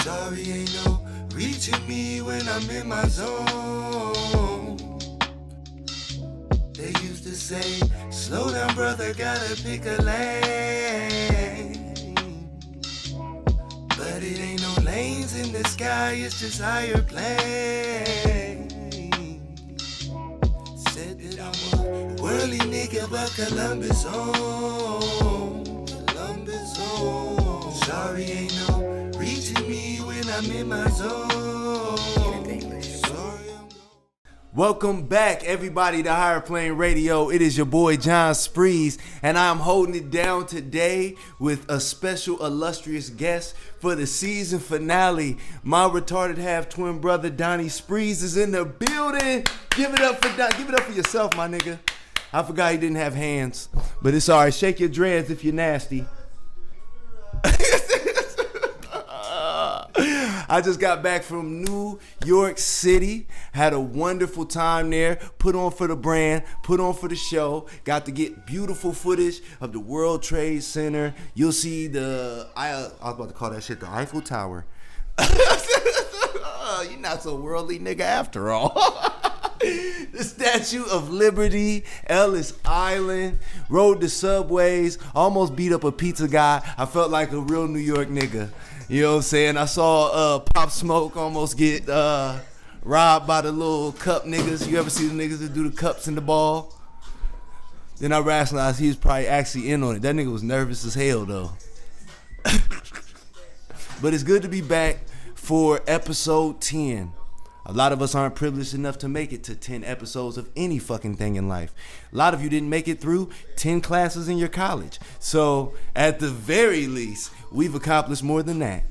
Sorry, ain't no reaching me when I'm in my zone. They used to say, slow down, brother, gotta pick a lane. But it ain't no lanes in the sky, it's just higher planes. Said that I'm a worldly nigga, but Columbus home. Columbus home. Sorry, ain't no reaching me when I'm in my zone. Sorry, welcome back, everybody, to Higher Plane Radio. It is your boy John Sprees, and I'm holding it down today with a special illustrious guest for the season finale. My retarded half twin brother Donnie Sprees is in the building. Give it up for yourself, my nigga. I forgot he didn't have hands, but it's all right. Shake your dreads if you're nasty. I just got back from New York City, had a wonderful time there, put on for the brand, put on for the show, got to get beautiful footage of the World Trade Center. You'll see I was about to call that shit the Eiffel Tower. You're not so worldly, nigga, after all. The Statue of Liberty, Ellis Island, rode the subways, almost beat up a pizza guy. I felt like a real New York nigga. You know what I'm saying? I saw Pop Smoke almost get robbed by the little cup niggas. You ever see the niggas that do the cups in the ball? Then I rationalized he was probably actually in on it. That nigga was nervous as hell, though. But it's good to be back for episode 10. A lot of us aren't privileged enough to make it to 10 episodes of any fucking thing in life. A lot of you didn't make it through 10 classes in your college. So at the very least, we've accomplished more than that.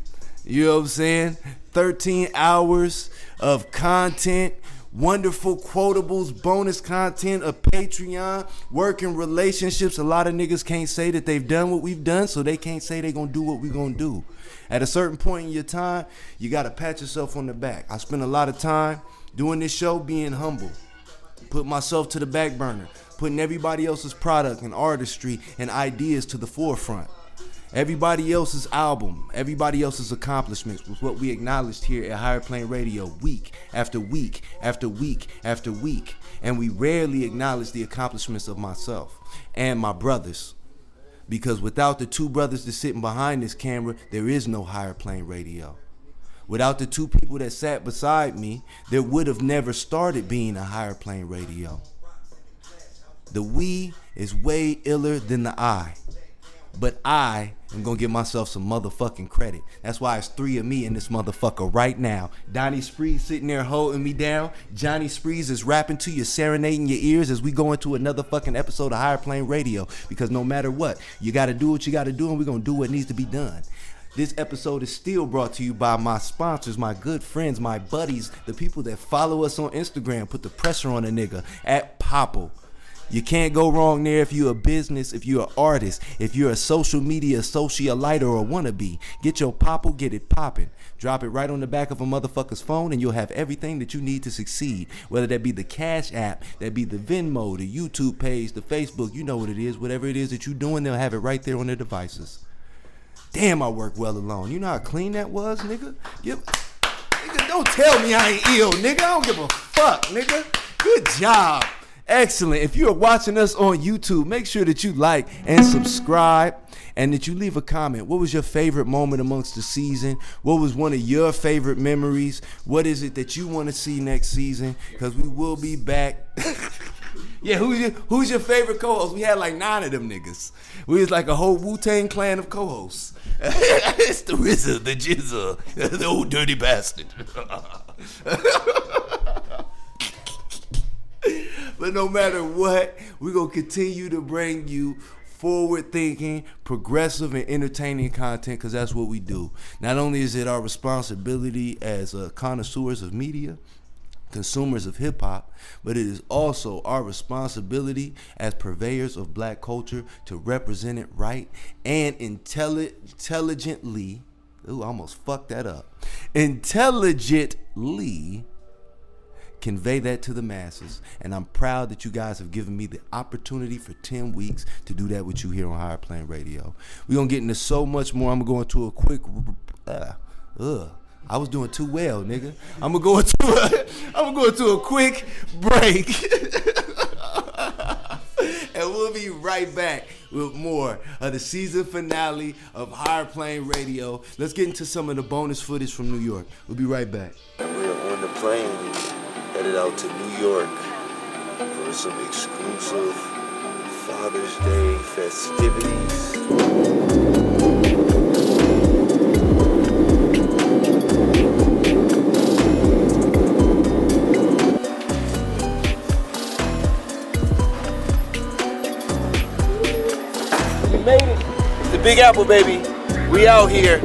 You know what I'm saying? 13 hours of content, wonderful quotables, bonus content, a Patreon, working relationships. A lot of niggas can't say that they've done what we've done, so they can't say they're going to do what we're going to do. At a certain point in your time, you got to pat yourself on the back. I spent a lot of time doing this show being humble, put myself to the back burner, putting everybody else's product and artistry and ideas to the forefront. Everybody else's album, everybody else's accomplishments was what we acknowledged here at Higher Plane Radio week after week after week after week. And we rarely acknowledge the accomplishments of myself and my brothers. Because without the two brothers that's sitting behind this camera, there is no Higher Plane Radio. Without the two people that sat beside me, there would have never started being a Higher Plane Radio. The we is way iller than the I. But I am going to give myself some motherfucking credit. That's why it's 3 of me in this motherfucker right now. Donnie Sprees sitting there holding me down. Johnny Sprees is rapping to you, serenading your ears as we go into another fucking episode of Higher Plane Radio. Because no matter what, you got to do what you got to do, and we're going to do what needs to be done. This episode is still brought to you by my sponsors, my good friends, my buddies, the people that follow us on Instagram, put the pressure on a nigga, at Popple. You can't go wrong there if you're a business, if you're an artist, if you're a social media socialite or a wannabe. Get your Popple, get it popping. Drop it right on the back of a motherfucker's phone and you'll have everything that you need to succeed. Whether that be the Cash App, that be the Venmo, the YouTube page, the Facebook, you know what it is. Whatever it is that you're doing, they'll have it right there on their devices. Damn, I work well alone. You know how clean that was, nigga? Nigga, don't tell me I ain't ill, nigga. I don't give a fuck, nigga. Good job. Excellent. If you are watching us on YouTube, make sure that you like and subscribe and that you leave a comment. What was your favorite moment amongst the season? What was one of your favorite memories? What is it that you want to see next season? Because we will be back. Yeah, who's your favorite co-host? We had like 9 of them niggas. We was like a whole Wu-Tang clan of co-hosts. It's the RZA, the Jizza, the old dirty bastard. But no matter what, we're going to continue to bring you forward-thinking, progressive, and entertaining content because that's what we do. Not only is it our responsibility as connoisseurs of media, consumers of hip-hop, but it is also our responsibility as purveyors of black culture to represent it right and intelligently, ooh, I almost fucked that up, intelligently convey that to the masses. And I'm proud that you guys have given me the opportunity for 10 weeks to do that with you here on Higher Plane Radio. We're going to get into so much more. I'm going to go into a quick I was doing too well, nigga. I'm gonna go into a quick break. And we'll be right back with more of the season finale of Higher Plane Radio. Let's get into some of the bonus footage from New York. We'll be right back. And we're on the plane, headed out to New York for some exclusive Father's Day festivities. Made it. It's the Big Apple, baby. We out here.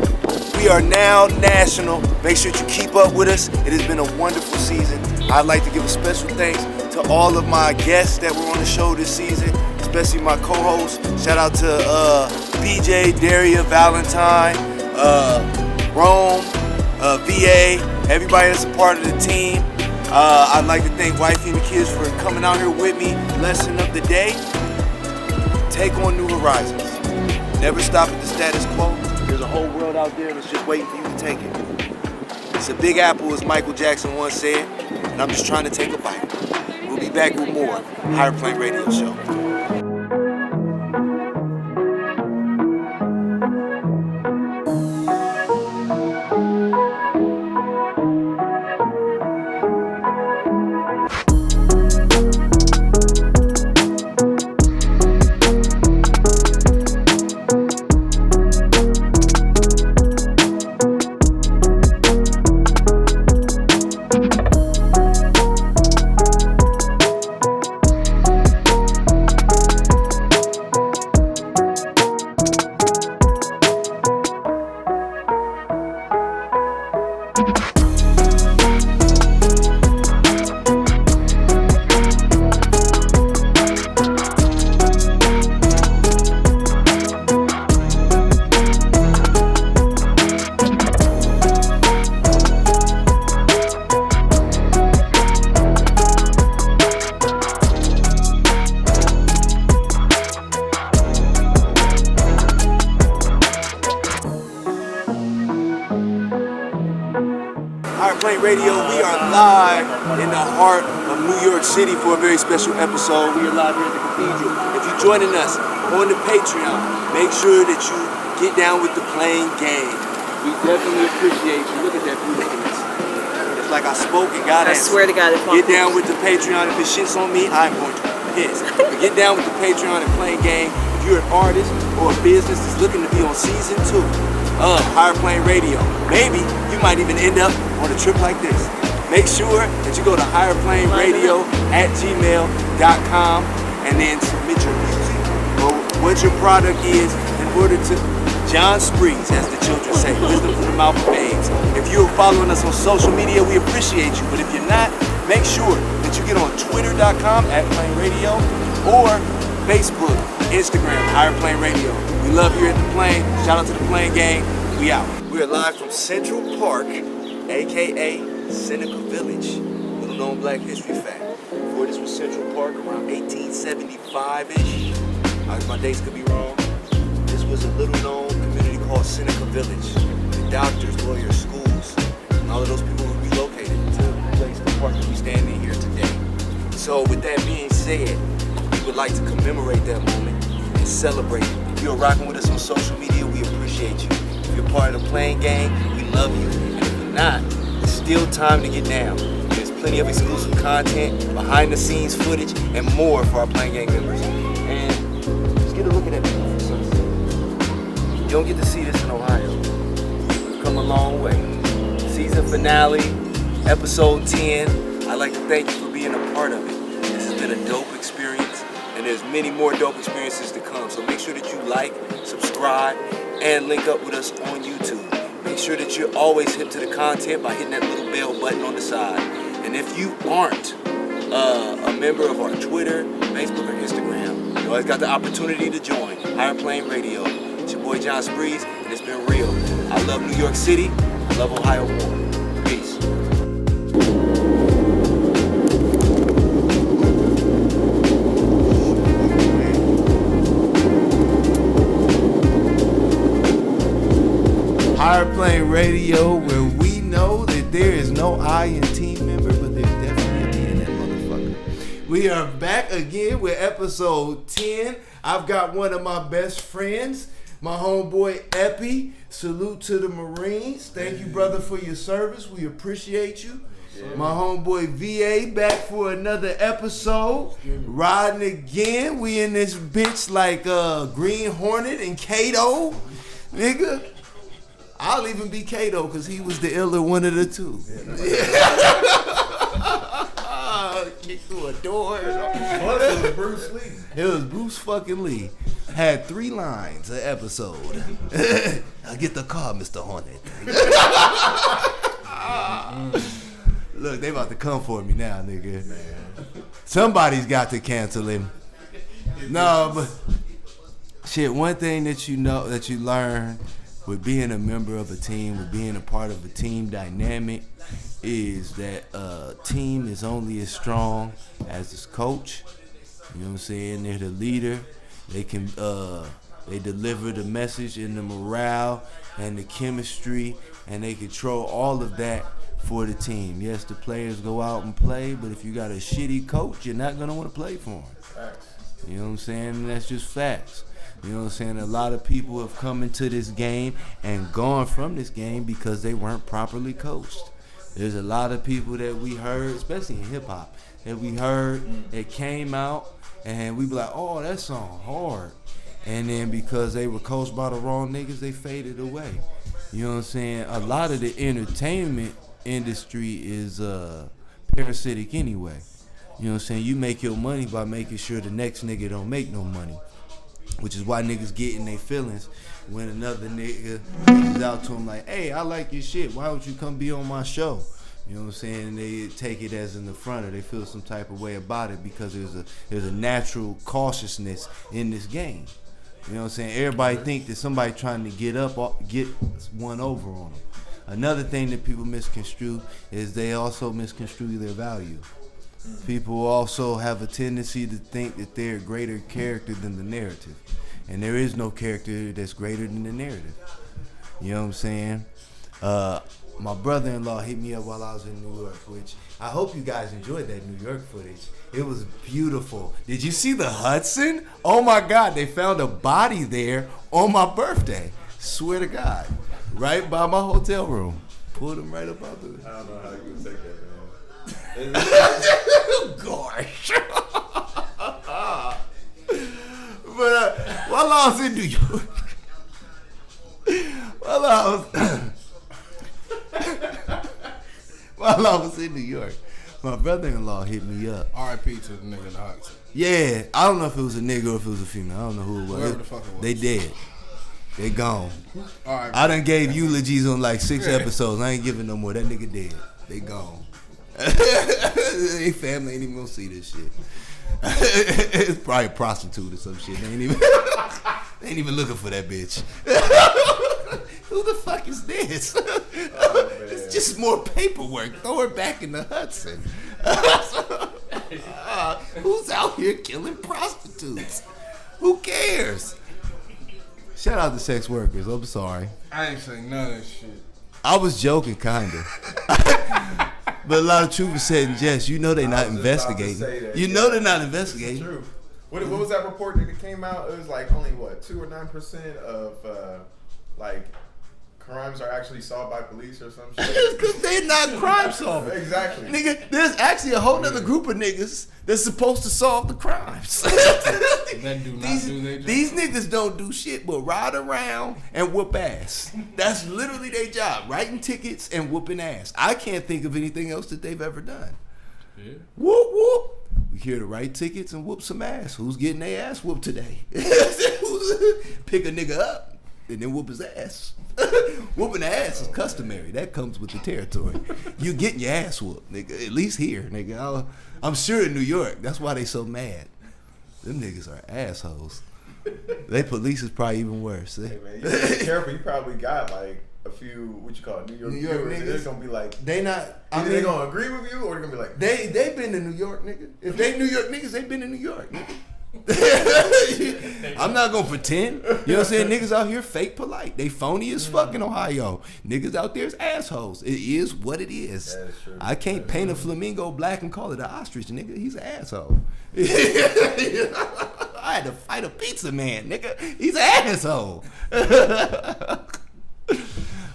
We are now national. Make sure you keep up with us. It has been a wonderful season. I'd like to give a special thanks to all of my guests that were on the show this season, especially my co-hosts. Shout out to BJ, Daria, Valentine, Rome, VA, everybody that's a part of the team. I'd like to thank Wifey and the kids for coming out here with me. Lesson of the day: take on new horizons. Never stop at the status quo. There's a whole world out there that's just waiting for you to take it. It's a big apple, as Michael Jackson once said, and I'm just trying to take a bite. We'll be back with more Higher Plane Radio Show. Radio. We are live in the heart of New York City for a very special episode. We are live here at the Cathedral. If you're joining us on the Patreon, make sure that you get down with the playing game. We definitely appreciate you. Look at that beautifulness. It's like I spoke and got answered. I swear to God, it's get down with the Patreon. If it shits on me, I'm going to be pissed. But get down with the Patreon and playing game. If you're an artist or a business that's looking to be on season 2 of Higher Plane Radio, maybe you might even end up on a trip like this. Make sure that you go to higherplaneradio@gmail.com and then submit your music or what your product is in order to John Sprees, as the children say, wisdom from the mouth of babes. If you're following us on social media, we appreciate you. But if you're not, make sure that you get on twitter.com @planeradio or Facebook, Instagram, Higher Plane Radio. We love you at the plane. Shout out to the plane gang. We out. We are live from Central Park, aka Seneca Village. Little known Black history fact. Before this was Central Park, around 1875-ish. My dates could be wrong. This was a little known community called Seneca Village. The doctors, lawyers, schools, and all of those people were relocated to the place, the park that we stand in here today. So with that being said, we would like to commemorate that moment and celebrate it. If you're rocking with us on social media, we appreciate you. If you're part of the playing gang, we love you. And if you're not, it's still time to get down. There's plenty of exclusive content, behind the scenes footage, and more for our playing gang members. And just get a look at that beautiful sunset. You don't get to see this in Ohio. We've come a long way. Season finale, episode 10. I'd like to thank you for being a part of it. This has been a dope experience, and there's many more dope experiences to come. So make sure that you like, subscribe, and link up with us on YouTube. Make sure that you're always hip to the content by hitting that little bell button on the side. And if you aren't a member of our Twitter, Facebook, or Instagram, you always got the opportunity to join Higher Plane Radio. It's your boy John Sprees, and it's been real. I love New York City. I love Ohio more. Peace. Higher Plane Radio, where we know that there is no I in team member, but there's definitely a D in that motherfucker. We are back again with episode 10. I've got one of my best friends, my homeboy Epi. Salute to the Marines. Thank you, brother, for your service. We appreciate you. Yeah. My homeboy VA back for another episode. Riding again. We in this bitch like Green Hornet and Kato. Nigga. I'll even be Kato because he was the iller one of the two. Kicked through a door. It was Bruce Lee. It was Bruce fucking Lee. Had 3 lines an episode. I'll get the car, Mr. Hornet. Look, they about to come for me now, nigga. Somebody's got to cancel him. No, but shit, one thing that you know, that you learn with being a member of a team, with being a part of a team dynamic, is that a team is only as strong as its coach. You know what I'm saying? They're the leader. They can they deliver the message and the morale and the chemistry, and they control all of that for the team. Yes, the players go out and play, but if you got a shitty coach, you're not gonna want to play for him. Facts. You know what I'm saying? And that's just facts. You know what I'm saying? A lot of people have come into this game and gone from this game because they weren't properly coached. There's a lot of people that we heard, especially in hip hop, that we heard that came out and we be like, oh, that song hard. And then because they were coached by the wrong niggas, they faded away. You know what I'm saying? A lot of the entertainment industry is parasitic anyway. You know what I'm saying? You make your money by making sure the next nigga don't make no money. Which is why niggas get in their feelings when another nigga reaches out to them like, hey, I like your shit. Why don't you come be on my show? You know what I'm saying? And they take it as an affront, or they feel some type of way about it because there's a natural cautiousness in this game. You know what I'm saying? Everybody think that somebody trying to get one over on them. Another thing that people misconstrue is they also misconstrue their value. People also have a tendency to think that they're a greater character than the narrative. And there is no character that's greater than the narrative. You know what I'm saying? My brother-in-law hit me up while I was in New York, which I hope you guys enjoyed that New York footage. It was beautiful. Did you see the Hudson? Oh my God, they found a body there on my birthday. Swear to God. Right by my hotel room. Pulled him right up out there. I don't know how you would take that, man. Gosh. But while I was in New York, while I was in New York, my brother-in-law hit me up. R.I.P. to the nigga in the Hudson. Yeah, I don't know if it was a nigga or if it was a female. I don't know who it was. Whoever the fuck it was. They dead. They gone. R.I.P. I done gave eulogies on like 6 episodes. I ain't giving no more. That nigga dead. They gone. They family ain't even gonna see this shit. It's probably a prostitute or some shit. They ain't even looking for that bitch. Who the fuck is this? It's just more paperwork. Throw her back in the Hudson. Who's out here killing prostitutes? Who cares? Shout out to sex workers. I'm sorry. I ain't saying none of that shit. I was joking, kinda. But a lot of truth is said in jest. You know they're not investigating. You know they're not investigating. True. What was that report that came out? It was like only 2 or 9% of like crimes are actually solved by police or some shit. Because they're not crime solvers. Exactly. Nigga, there's actually a whole other group of niggas that's supposed to solve the crimes. That do not do their job. These niggas don't do shit but ride around and whoop ass. That's literally their job. Writing tickets and whooping ass. I can't think of anything else that they've ever done. Yeah. Whoop whoop. We here to write tickets and whoop some ass. Who's getting their ass whooped today? Pick a nigga up and then whoop his ass. Whooping the ass is customary. That comes with the territory. You getting your ass whooped, nigga. At least here, nigga. I'm sure in New York. That's why they so mad. Them niggas are assholes. They police is probably even worse. Hey man, you gotta be careful. You probably got like a few, what you call it, New York viewers. They're gonna be like, they not. Either they gonna agree with you or they're gonna be like, they been to New York, nigga. If they New York niggas, they been to New York, nigga. I'm not gonna pretend. You know what I'm saying? Niggas out here fake polite. They phony as fuck in Ohio. Niggas out there is assholes. It is what it is. That is true. I can't paint a flamingo black and call it an ostrich, nigga. He's an asshole. I had to fight a pizza man, nigga. He's an asshole.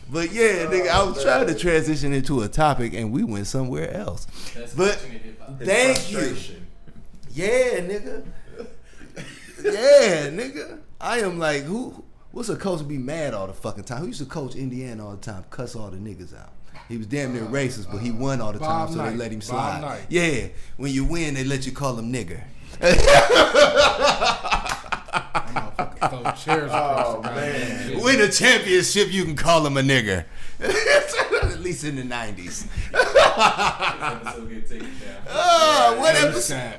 But yeah, nigga, I was trying to transition into a topic and we went somewhere else. But thank you. Yeah, nigga. Yeah, nigga. I am like, what's a coach to be mad all the fucking time? Who used to coach Indiana all the time, cuss all the niggas out? He was damn near racist, but he won all the time, so they let him slide. Yeah, when you win, they let you call him nigger. Oh man! Win a championship, you can call him a nigger. At least in the 90s.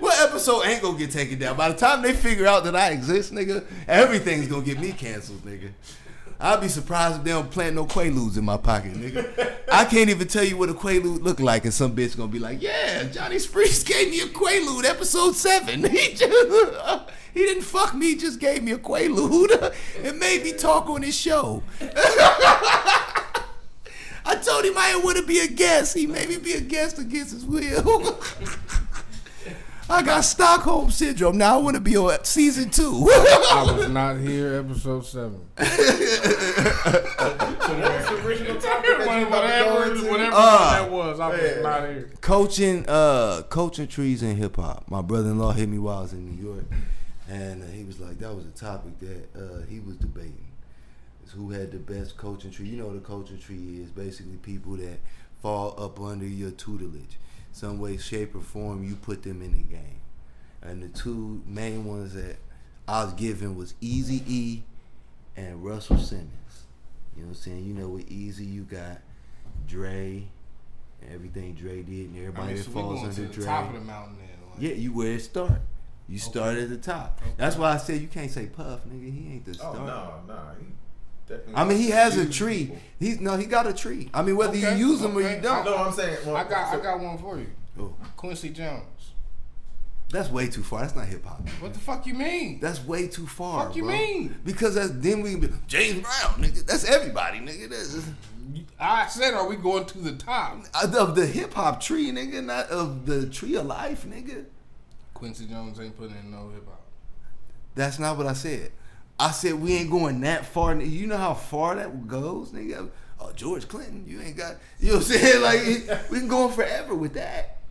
What episode ain't gonna get taken down? By the time they figure out that I exist, nigga, everything's gonna get me canceled, nigga. I'll be surprised if they don't plant no Quaaludes in my pocket, nigga. I can't even tell you what a Quaalude look like, and some bitch gonna be like, yeah, Johnny Spriest gave me a Quaalude, episode 7. He didn't fuck me, he just gave me a Quaalude. It made me talk on his show. I told him I didn't want to be a guest. He made me be a guest against his will. I got Stockholm Syndrome. Now I want to be on season 2. I was not here, episode 7. What's the original topic that you Whatever that was, I was not here. Coaching trees in hip hop. My brother-in-law hit me while I was in New York, and he was like, that was a topic that he was debating. Is who had the best coaching tree. You know what a coaching tree is. Basically people that fall up under your tutelage. Some way, shape, or form, you put them in the game. And the two main ones that I was given was Eazy-E and Russell Simmons. You know what I'm saying? You know, with Easy, you got Dre and everything Dre did, and everybody that falls under Dre. Top of the mountain then. Like. Yeah, you where it start. You start at the top. Okay. That's why I said you can't say Puff, nigga. He ain't the start. Oh no. I mean, he has a tree. He got a tree. I mean, whether you use them or you don't. No, I'm saying. Well, I got one for you. Oh. Quincy Jones. That's way too far. That's not hip hop. What the fuck you mean? That's way too far. Fuck you bro. mean? Because then we can be James Brown, nigga. That's everybody, nigga. I said, are we going to the top of the hip hop tree, nigga? Not of the tree of life, nigga. Quincy Jones ain't putting in no hip hop. That's not what I said. I said we ain't going that far. You know how far that goes, nigga? Oh, George Clinton, you ain't got. You know what I'm saying? Like we can go on forever with that.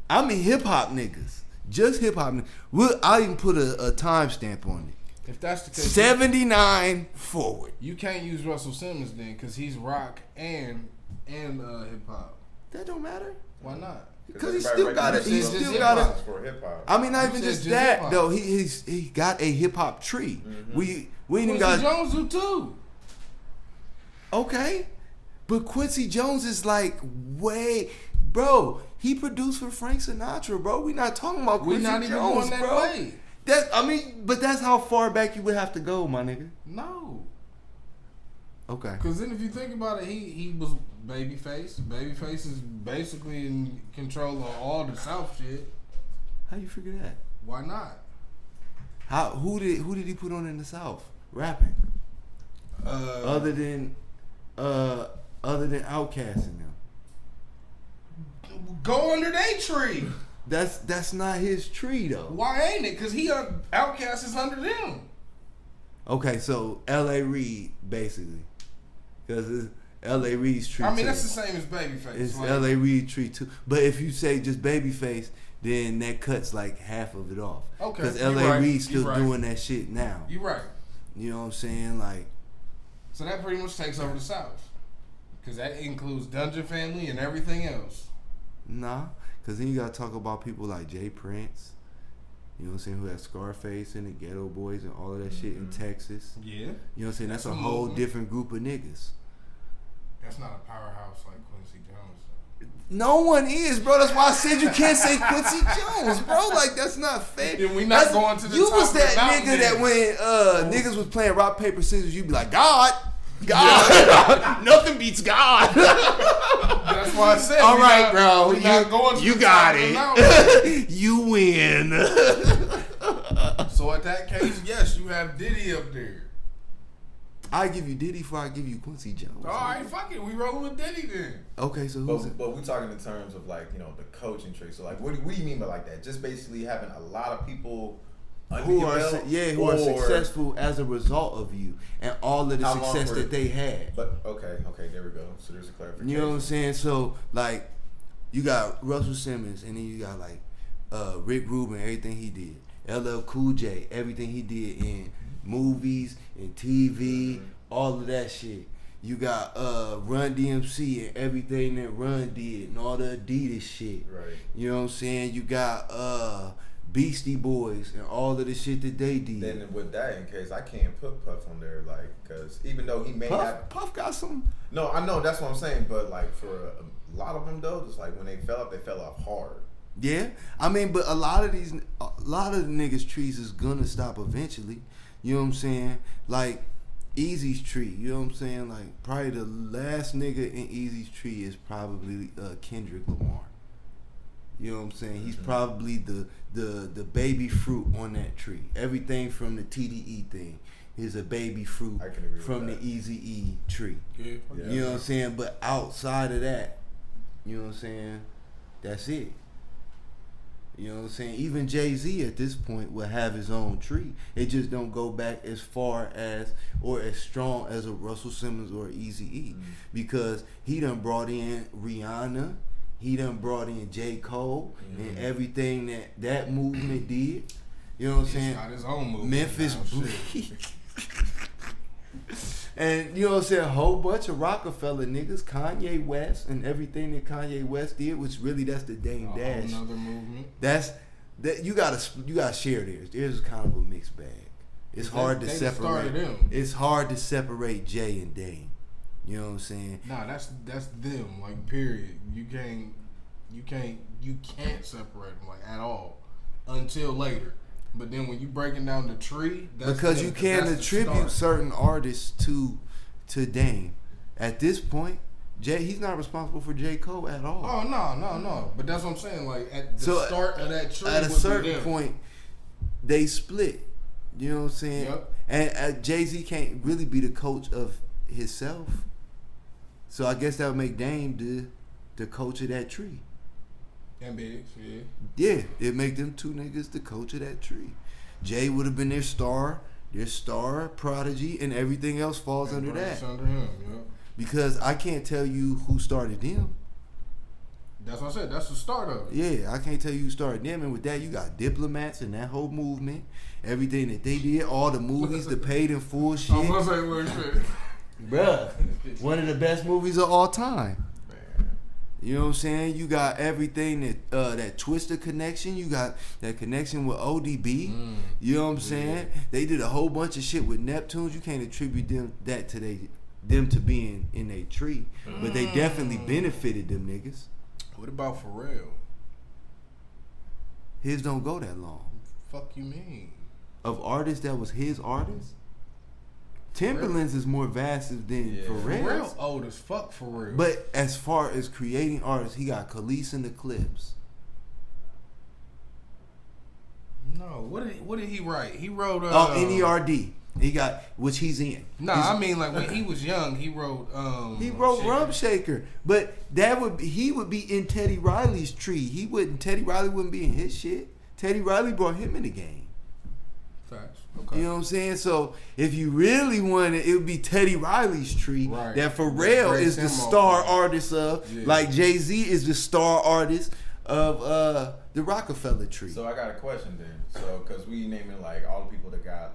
I mean hip hop niggas, just hip hop. I'll even put a timestamp on it. If that's the case, 79 forward. You can't use Russell Simmons then, because he's rock and hip hop. That don't matter. Why not? Because he still got it. He still got it. I mean, not even just that hip-hop. though. He got a hip hop tree. Mm-hmm. We ain't even got. Quincy Jones do too. Okay, but Quincy Jones is like way, bro. He produced for Frank Sinatra, bro. We not talking about Quincy Jones, even going that bro. way. But that's how far back you would have to go, my nigga. No. Okay. Because then if you think about it, he was Babyface. Babyface is basically in control of all the South shit. How you figure that? Why not? Who did he put on in the South rapping? Other than outcasting them. Go under their tree. That's not his tree though. Why ain't it? Because Outkast is under them. Okay, so L.A. Reid basically, because it's L.A. Reid's tree. I mean, too. That's the same as Babyface. It's like, L.A. Reid tree too. But if you say just Babyface, then that cuts like half of it off. Okay, because L.A. Reid's still right. doing that shit now. You right. You know what I'm saying? Like, so that pretty much takes over the South, because that includes Dungeon Family and everything else. Nah, because then you gotta talk about people like Jay Prince. You know what I'm saying? Who had Scarface and the Ghetto Boys and all of that shit in Texas. Yeah. You know what I'm saying? That's a whole different group of niggas. That's not a powerhouse like Quincy Jones. No one is, bro. That's why I said you can't say Quincy Jones, bro. Like, that's not fair. Then we not going to the You top was that of the mountain nigga that when niggas was playing rock, paper, scissors, you be like, God. Nothing beats God. That's why I said. All right, bro. You got it. You win. So at that case, yes, you have Diddy up there. I give you Diddy before I give you Quincy Jones. All right, fuck it. We rolling with Diddy then. Okay, so who's it? But we're talking in terms of like, you know, the coaching tree. So like, what do you mean by like that? Just basically having a lot of people under Who your are belt, who are successful as a result of you and all of the How long success for that it? they had. But okay, there we go. So there's a clarification. You know what I'm saying? So like, you got Russell Simmons, and then you got like Rick Rubin, everything he did. LL Cool J, everything he did in movies, in TV, all of that shit. You got Run DMC and everything that Run did and all the Adidas shit. Right. You know what I'm saying? You got Beastie Boys and all of the shit that they did. Then with that, in case I can't put Puff on there, like, because even though he may have, Puff got some. no, I know that's what I'm saying, but like for a lot of them though, just like when they fell off hard. Yeah, I mean, but a lot of the niggas' trees is gonna stop eventually. You know what I'm saying? Like Easy's tree. You know what I'm saying? Like probably the last nigga in Easy's tree is probably Kendrick Lamar. You know what I'm saying? He's probably the baby fruit on that tree. Everything from the TDE thing is a baby fruit I can agree from with the Eazy-E tree. Yeah. You know what I'm saying? But outside of that, you know what I'm saying? That's it. You know what I'm saying? Even Jay-Z at this point will have his own tree. It just don't go back as far as or as strong as a Russell Simmons or Eazy-E because he done brought in Rihanna. He done brought in J. Cole and everything that movement did. You know what I'm saying? Got his own movement. Memphis now, Bleak. And you know what I'm saying? A whole bunch of Rockefeller niggas, Kanye West, and everything that Kanye West did, which really that's the Dame Dash. Another movement. That you gotta share theirs. Theirs is kind of a mixed bag. It's hard to they separate. started them. It's hard to separate Jay and Dame. You know what I'm saying? Nah, that's them. Like period. You can't separate them like at all until later. But then when you breaking down the tree, that's Because them, you can't that's the attribute start. certain artists to Dame. At this point, Jay he's not responsible for J. Cole at all. Oh no. But that's what I'm saying. Like at the So, start of that tree, At a would be certain them. point, they split. You know what I'm saying? Yep. And Jay-Z can't really be the coach of himself. So I guess that would make Dame the coach of that tree. And Biggs, yeah. Yeah, it make them two niggas the coach of that tree. Jay would have been their star prodigy, and everything else falls under that. It's under him, yeah. Because I can't tell you who started them. That's what I said. That's the start of it. Yeah, I can't tell you who started them, and with that, you got diplomats and that whole movement, everything that they did, all the movies, the paid in full shit. I'm gonna say weird shit. Bruh, one of the best movies of all time. Man. You know what I'm saying? You got everything that Twister connection. You got that connection with ODB. You know what I'm saying? They did a whole bunch of shit with Neptunes. You can't attribute them to being in a tree, but they definitely benefited them niggas. What about Pharrell? His don't go that long. Fuck you mean? Of artists that was his artist, Timberland's is more vast than Yeah. Pharrell's. Pharrell old as fuck for real. But as far as creating artists, he got Khalees and the Clips. no, what did he write? He wrote NERD. He got which he's in. I mean like when he was young, he wrote He wrote shit. Rum Shaker, but he would be in Teddy Riley's tree. Teddy Riley wouldn't be in his shit. Teddy Riley brought him in the game. Facts. Okay. You know what I'm saying? So if you really wanted, it would be Teddy Riley's tree Right. that Pharrell That is the breaks him star off. artist of, Yeah. like Jay-Z is the star artist of the Rockefeller tree. So I got a question then. So because we naming like all the people that got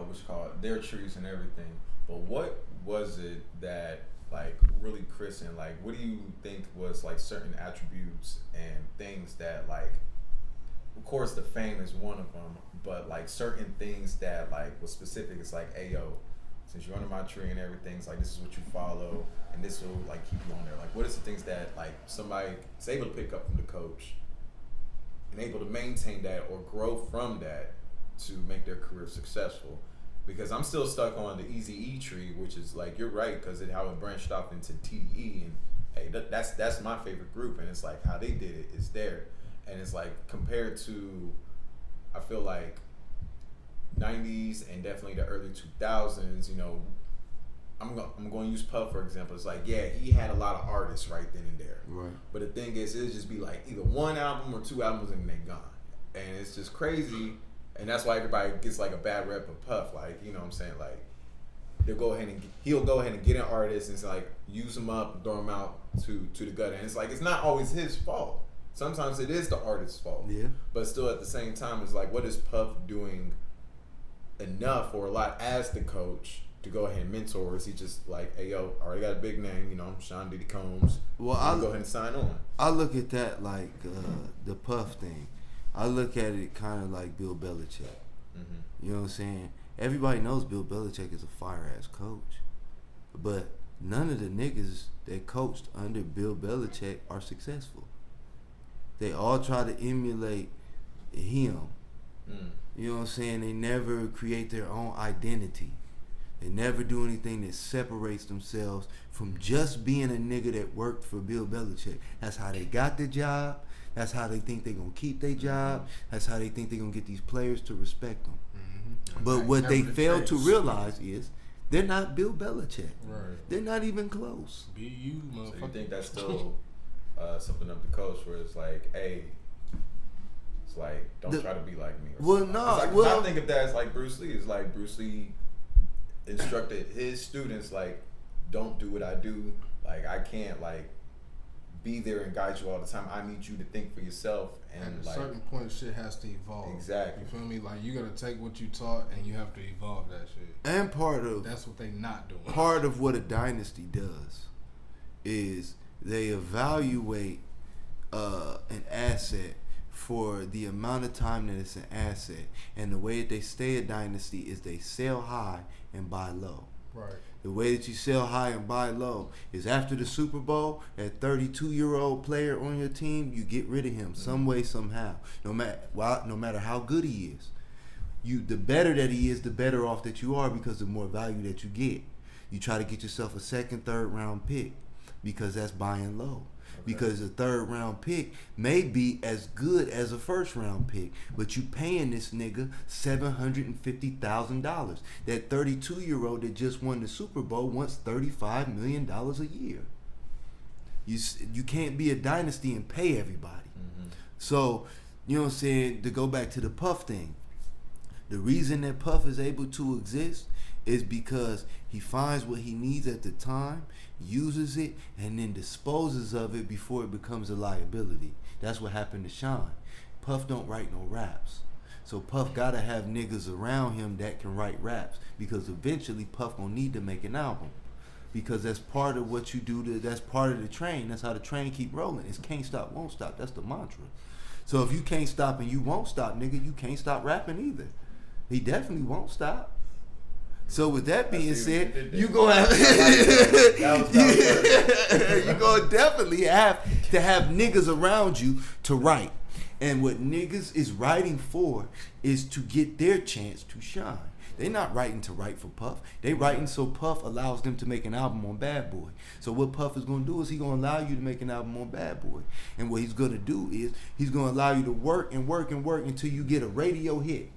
what's called their trees and everything, but what was it that like really christened? Like, what do you think was like certain attributes and things that like, of course, the fame is one of them, but like certain things that like was specific. It's like, hey yo, since you're under my tree and everything, it's like this is what you follow, and this will like keep you on there. Like, what is the things that like somebody is able to pick up from the coach and able to maintain that or grow from that to make their career successful? Because I'm still stuck on the Eazy-E tree, which is like, you're right, because how it branched off into TDE, and hey, that's my favorite group, and it's like how they did it is there, and it's like compared to, I feel like '90s and definitely the early 2000s, you know, I'm going to use Puff for example. It's like, yeah, he had a lot of artists right then and there. Right. But the thing is, it'll just be like either one album or two albums and they're gone. And it's just crazy. And that's why everybody gets like a bad rep of Puff. Like, you know what I'm saying? Like, he'll go ahead and get an artist and it's like use them up, throw them out to the gutter. And it's like, it's not always his fault. Sometimes it is the artist's fault. Yeah. But still at the same time, it's like, what is Puff doing enough or a lot as the coach to go ahead and mentor? Or is he just like, hey, yo, I already got a big name, you know, I'm Sean Diddy Combs. Well, I'll go ahead and sign on. I look at that like the Puff thing. I look at it kind of like Bill Belichick. You know what I'm saying? Everybody knows Bill Belichick is a fire-ass coach. But none of the niggas that coached under Bill Belichick are successful. They all try to emulate him. You know what I'm saying? They never create their own identity. They never do anything that separates themselves from just being a nigga that worked for Bill Belichick. That's how they got the job. That's how they think they're going to keep their job. That's how they think they're going to get these players to respect them. But what they fail to realize is they're not Bill Belichick. Right. They're not even close. Be you, motherfucker. So you think that's still something of the coach where it's like, hey, it's like, don't try to be like me. Well, no. I think of that as like Bruce Lee. It's like Bruce Lee instructed his students, like, don't do what I do. Like, I can't, like, be there and guide you all the time. I need you to think for yourself. And at a like, certain point, shit has to evolve. Exactly. You feel me? Like, you got to take what you taught and you have to evolve that shit. And that's what they not doing. Part of what a dynasty does is they evaluate an asset for the amount of time that it's an asset. And the way that they stay a dynasty is they sell high and buy low. Right. The way that you sell high and buy low is after the Super Bowl, that 32-year-old player on your team, you get rid of him some way, somehow. No matter how good he is. The better that he is, the better off that you are because the more value that you get. You try to get yourself a second, third round pick because that's buying low. Because a third round pick may be as good as a first round pick, but you paying this nigga $750,000. That 32-year-old that just won the Super Bowl wants $35 million a year. You can't be a dynasty and pay everybody. So, you know what I'm saying, to go back to the Puff thing, the reason that Puff is able to exist is because he finds what he needs at the time, uses it, and then disposes of it before it becomes a liability. That's what happened to Sean. Puff don't write no raps. So Puff gotta have niggas around him that can write raps because eventually Puff gonna need to make an album. Because that's part of what you do, that's part of the train. That's how the train keep rolling. It's can't stop, won't stop. That's the mantra. So if you can't stop and you won't stop, nigga, you can't stop rapping either. He definitely won't stop. So with that being said, you gonna have you gonna definitely have to have niggas around you to write. And what niggas is writing for is to get their chance to shine. They not writing to write for Puff. They writing so Puff allows them to make an album on Bad Boy. So what Puff is gonna do is he gonna allow you to make an album on Bad Boy. And what he's gonna do is he's gonna allow you to work and work and work until you get a radio hit.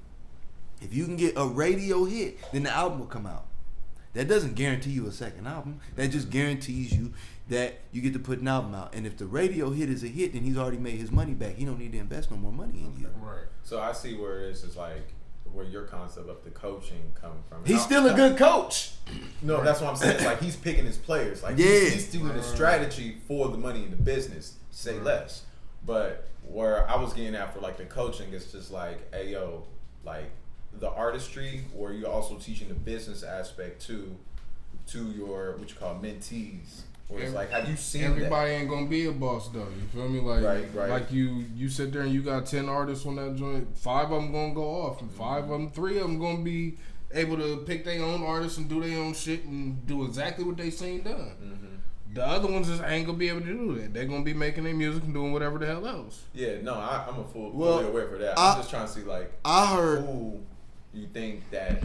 If you can get a radio hit, then the album will come out. That doesn't guarantee you a second album. That just guarantees you that you get to put an album out. And if the radio hit is a hit, then he's already made his money back. He don't need to invest no more money in you. Right. So I see where this is like where your concept of the coaching coming from. He's still a good coach. No, that's what I'm saying. It's like he's picking his players. Like he's doing a strategy for the money in the business. Say less. But where I was getting at for like the coaching, it's just like, hey yo, like the artistry, or you're also teaching the business aspect to your what you call mentees. Where it's like, have you seen everybody that? ain't gonna be a boss though. You feel me? Like, right. Like you sit there and you got 10 artists on that joint. 5 of them gonna go off, and 5 of them, 3 of them gonna be able to pick their own artists and do their own shit and do exactly what they seen done. The other ones just ain't gonna be able to do that. They're gonna be making their music and doing whatever the hell else. Yeah, no, I'm fully aware for that. I'm just trying to see like who you think that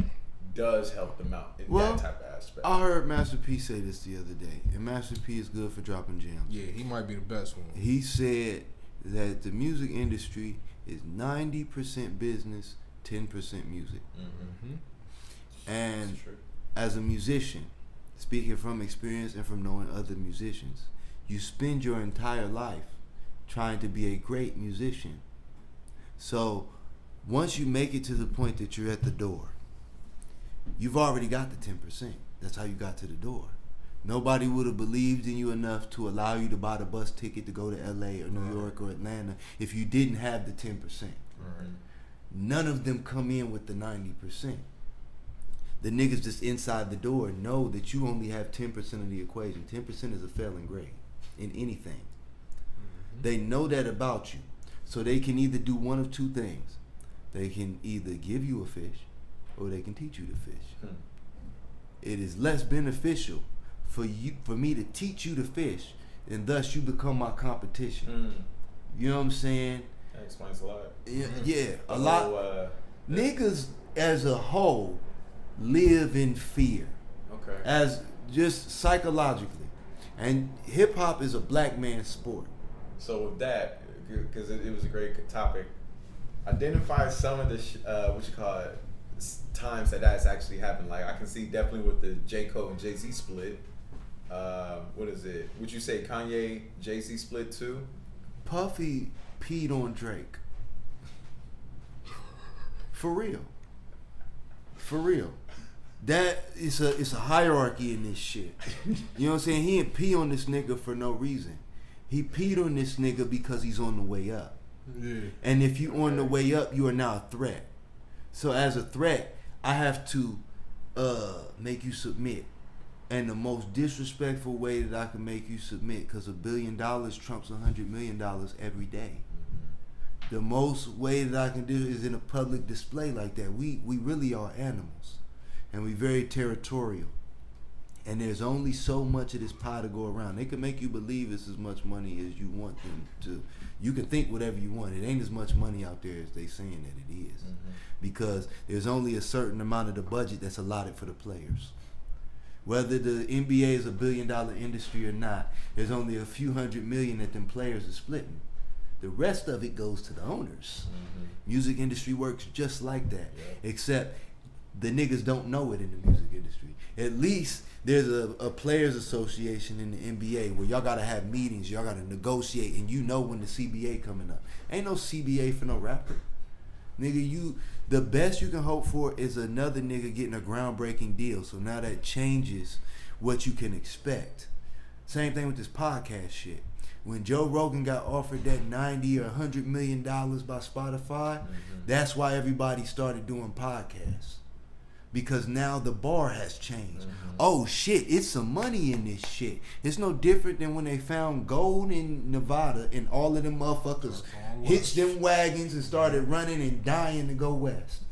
does help them out in that type of aspect. I heard Master P say this the other day, and Master P is good for dropping gems. Yeah, he might be the best one. He said that the music industry is 90% business 10% music. And That's true. as a musician, speaking from experience and from knowing other musicians, you spend your entire life trying to be a great musician. So once you make it to the point that you're at the door, you've already got the 10%. That's how you got to the door. Nobody would have believed in you enough to allow you to buy the bus ticket to go to LA or New York or Atlanta if you didn't have the 10%. Right. None of them come in with the 90%. The niggas just inside the door know that you only have 10% of the equation. 10% is a failing grade in anything. They know that about you. So they can either do one of two things. They can either give you a fish or they can teach you to fish. It is less beneficial for me to teach you to fish, and thus you become my competition. You know what I'm saying? That explains a lot. Yeah, a lot. Niggas as a whole live in fear. Okay. As just psychologically. And hip hop is a black man's sport. So with that, because it was a great topic, identify some of the what you call it, times that's actually happened. Like I can see definitely with the J. Cole and Jay-Z split. What is it? Would you say Kanye Jay-Z split too? Puffy peed on Drake. For real. That it's a hierarchy in this shit. You know what I'm saying? He didn't pee on this nigga for no reason. He peed on this nigga because he's on the way up. Yeah. And if you on the way up, you are now a threat. So as a threat, I have to make you submit. And the most disrespectful way that I can make you submit, because $1 billion trumps $100 million every day. The most way that I can do it is in a public display like that. We really are animals. And we very territorial. And there's only so much of this pie to go around. They can make you believe it's as much money as you want them to. You can think whatever you want. It ain't as much money out there as they saying that it is. Because there's only a certain amount of the budget that's allotted for the players. Whether the NBA is $1 billion industry or not, there's only a few $100 million that them players are splitting. The rest of it goes to the owners. Music industry works just like that. Except the niggas don't know it in the music industry. At least there's a players association in the NBA where y'all gotta have meetings, y'all gotta negotiate, and you know when the CBA coming up. Ain't no CBA for no rapper. Nigga, the best you can hope for is another nigga getting a groundbreaking deal. So now that changes what you can expect. Same thing with this podcast shit. When Joe Rogan got offered that $90 or $100 million by Spotify, that's why everybody started doing podcasts. Because now the bar has changed. Oh shit, it's some money in this shit. It's no different than when they found gold in Nevada and all of them motherfuckers hitched them wagons and started running and dying to go west.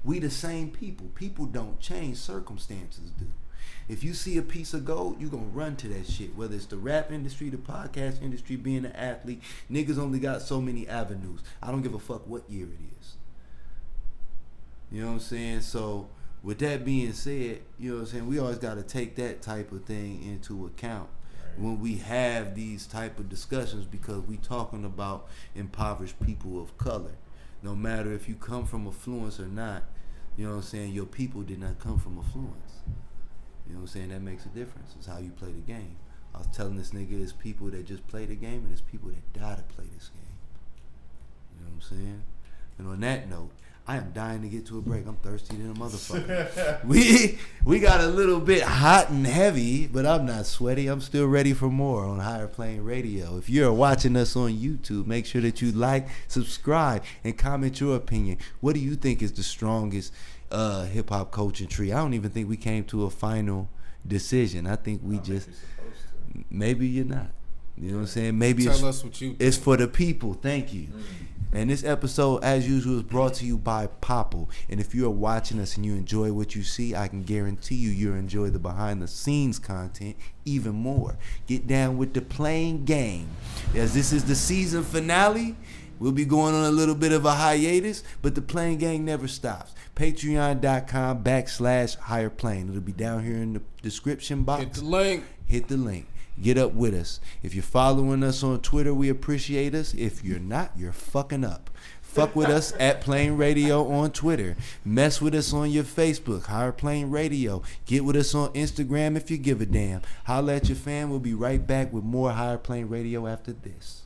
We the same people. People don't change, circumstances do. If you see a piece of gold, you gonna run to that shit. Whether it's the rap industry, the podcast industry, being an athlete, niggas only got so many avenues. I don't give a fuck what year it is. You know what I'm saying? So with that being said, you know what I'm saying, we always got to take that type of thing into account when we have these type of discussions, because we talking about impoverished people of color. No matter if you come from affluence or not, you know what I'm saying, your people did not come from affluence. You know what I'm saying? That makes a difference. It's how you play the game. I was telling this nigga, there's people that just play the game and there's people that die to play this game. You know what I'm saying? And on that note, I am dying to get to a break. I'm thirsty than a motherfucker. we got a little bit hot and heavy, but I'm not sweaty. I'm still ready for more on Higher Plane Radio. If you're watching us on YouTube, make sure that you like, subscribe, and comment your opinion. What do you think is the strongest hip-hop coaching tree? I don't even think we came to a final decision. I think we just... Maybe you're not. You know what I'm saying? Maybe Tell us what you think. It's for the people. Thank you. And this episode, as usual, is brought to you by Popple. And if you're watching us and you enjoy what you see, I can guarantee you'll enjoy the behind-the-scenes content even more. Get down with the playing game. As this is the season finale, we'll be going on a little bit of a hiatus, but the playing game never stops. Patreon.com/Higher Plane. It'll be down here in the description box. Hit the link. Hit the link. Get up with us. If you're following us on Twitter, we appreciate us. If you're not, you're fucking up. Fuck with us at Plane Radio on Twitter. Mess with us on your Facebook, Higher Plane Radio. Get with us on Instagram if you give a damn. Holla at your fan. We'll be right back with more Higher Plane Radio after this.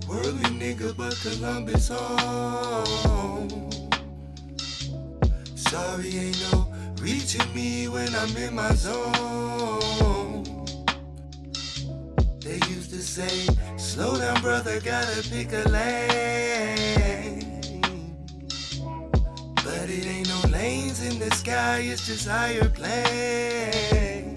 Worldly nigga, but Columbus home. Sorry, ain't no reaching me when I'm in my zone. They used to say, slow down, brother, gotta pick a lane. But it ain't no lanes in the sky, it's just higher plane.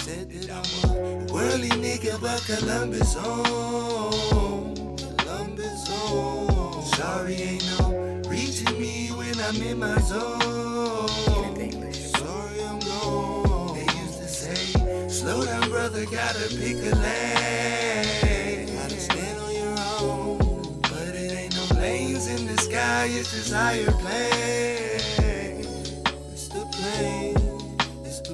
Said that I'm a worldly nigga, but Columbus home. Columbus home. Sorry, ain't no reaching me when I'm in my zone. Sorry, I'm gone. They used to say, slow down, brother, gotta pick a lane. Gotta stand on your own. But it ain't no lanes in the sky, it's just higher plane. It's the plane.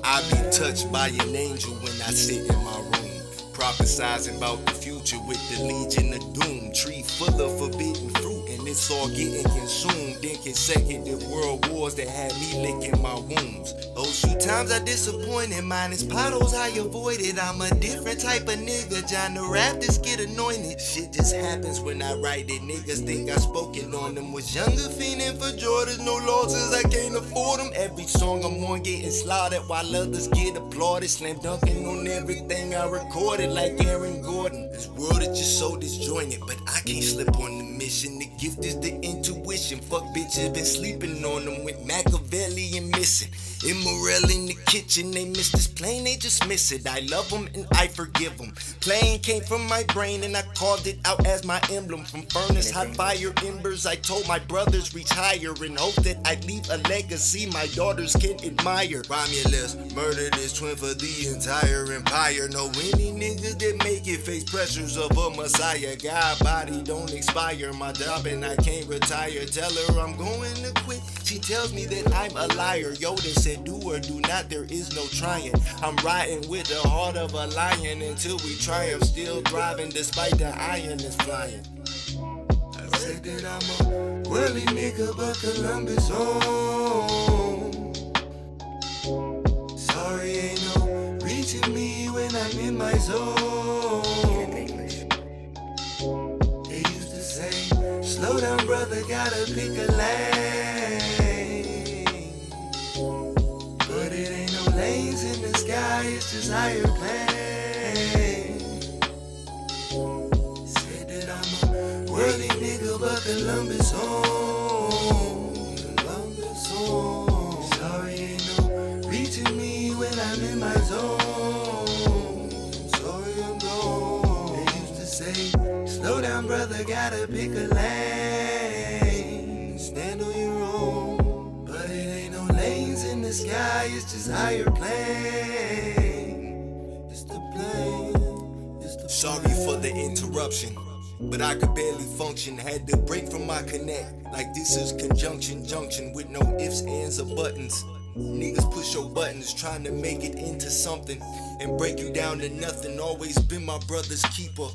I be touched by an angel when I sit in my room, prophesizing about the future with the legion of doom. Tree full of forbidden fruit and it's all getting consumed. Then consecutive world wars that had me licking my wounds. Those few times I disappointed, minus potholes I avoided. I'm a different type of nigga, John the Raptors get anointed. Shit just happens when I write it. Niggas think I spoken on them. Was younger fiending for Jordans, no losses, I can't afford them. Every song I'm on getting slaughtered while others get applauded. Slam dunking on everything I recorded like Aaron Gordon. This world is just so disjointed, but I can't slip on the mission. The gift is the intuition. Fuck bitches, been sleeping on them with Machiavelli and missing. Immoral in the kitchen, they miss this plane, they just miss it. I love them and I forgive them. Plane came from my brain and I carved it out as my emblem. From furnace, hot fire embers, I told my brothers reach higher in hope that I'd leave a legacy my daughters can admire. Romulus, murdered his twin for the entire empire. Know any niggas that make it face pressures of a messiah. God body don't expire, my job and I can't retire. Tell her I'm going to quit, she tells me that I'm a liar. Yoda said do or do not, there is no trying. I'm riding with the heart of a lion until we triumph. Still thriving despite the iron is flying. I said that I'm a worldly nigga, but Columbus home. Sorry, ain't no reaching me when I'm in my zone. They used to say, slow down, brother, gotta pick a lane. But it ain't no lanes in the sky, it's just higher plane. Said that I'm a worldly nigga, but Columbus home. Columbus home. Sorry, ain't no reaching me when I'm in my zone. Sorry, I'm gone. They used to say, slow down, brother, gotta pick a lane. Stand on your own. But it ain't no lanes in the sky, it's just higher plane. It's the plane. It's the Sorry for the interruption, but I could barely function. Had to break from my connect. Like this is conjunction junction with no ifs, ands, or buttons. Niggas push your buttons trying to make it into something and break you down to nothing. Always been my brother's keeper.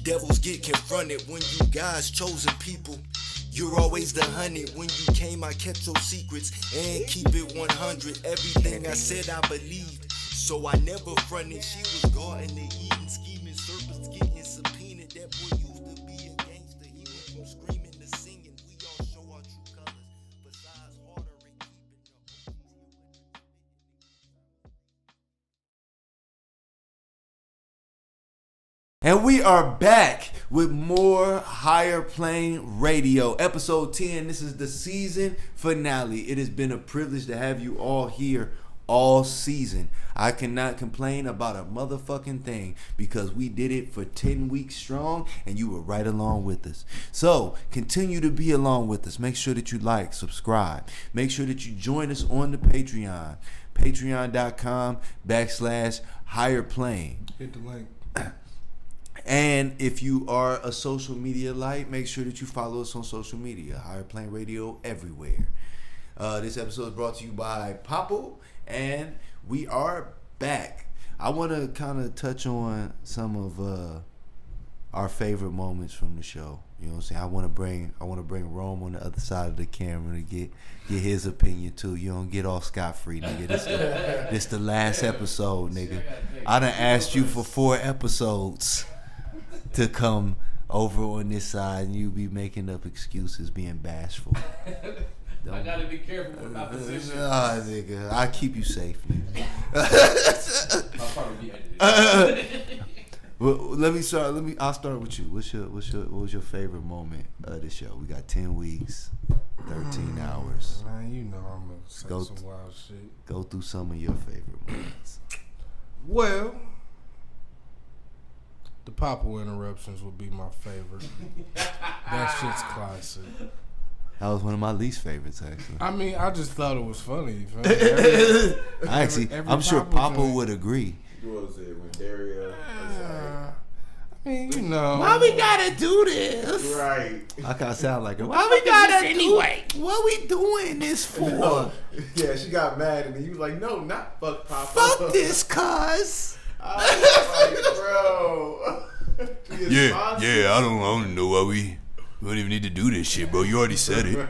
Devils get confronted when you guys chosen people. You're always the honey. When you came, I kept your secrets and keep it 100. Everything I said, I believed, so I never fronted. She was guarding the Eden, scheming serpents, getting subpoenaed. That boy used to be a gangster. He went from screaming to singing. We all show our true colors. Besides harder and keeping the And we are back with more Higher Plane Radio, episode 10. This is the season finale. It has been a privilege to have you all here all season. I cannot complain about a motherfucking thing because we did it for 10 weeks strong and you were right along with us. So continue to be along with us. Make sure that you like, subscribe. Make sure that you join us on the Patreon. Patreon.com/higherplane. Hit the link. And if you are a social media light, make sure that you follow us on social media. Higher Plane Radio everywhere. This episode is brought to you by Papo, and we are back. I want to kind of touch on some of our favorite moments from the show. You know what I'm saying? I want to bring Rome on the other side of the camera to get his opinion too. You don't get off scot-free, nigga. This the last episode, nigga. I done asked you for 4 episodes to come over on this side, and you be making up excuses, being bashful. I gotta be careful with my position. Nigga, I keep you safe, nigga. I'll probably be edited. Well, I'll start with you. What was your favorite moment of the show? We got 10 weeks, 13 hours. Man, you know I'm gonna say some wild shit. Go through some of your favorite moments. Well, the Papo interruptions would be my favorite. That shit's classic. That was one of my least favorites, actually. I mean, I just thought it was funny. Every I'm sure Papo would agree. What was it when Daria? I mean, you know. Why we gotta do this? Right. I kind of sound like her. Why we gotta anyway? What we doing this for? No. Yeah, she got mad and then you was like, no, not fuck Papa. Fuck this, cuz. I was like, bro. Yeah, I don't know why we don't even need to do this shit, bro. You already said it.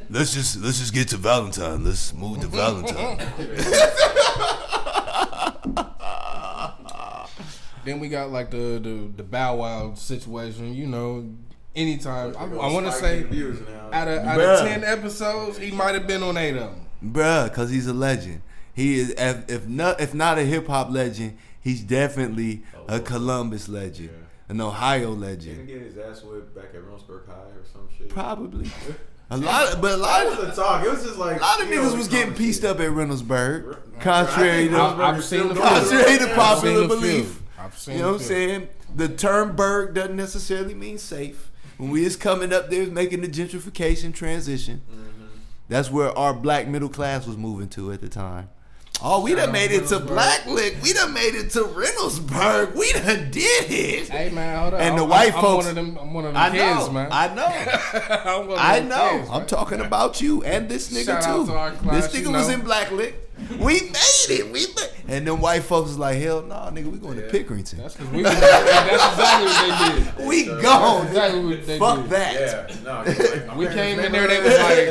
Let's just get to Valentine. Let's move to Valentine. Then we got like the Bow Wow situation. You know, anytime I want to say out of 10 episodes, he might have been on 8 of them. Bruh, because he's a legend. He is, if not a hip hop legend, he's definitely a Columbus legend, an Ohio legend. Didn't he get his ass whipped back at Reynoldsburg High or some shit? Probably. A lot of the talk. It was just like a lot of niggas was getting pieced up at Reynoldsburg. Contrary to I've seen the popular belief. I've seen you know what I'm saying? The term "burg" doesn't necessarily mean safe. When we was coming up there, making the gentrification transition, that's where our black middle class was moving to at the time. Oh, we done made it to Blacklick. We done made it to Reynoldsburg. We done did it. Hey man, hold on. And the white folks. I'm one of them kids, man. I know. I know. Kids, I'm talking about you and this nigga Shout out too. to our class, This nigga was in Blacklick. We made it. And them white folks was like, hell no, nigga, we going to Pickerington. That's because that's exactly what they did. We gone. Exactly what they Fuck did. that. Yeah, no. We came in there, they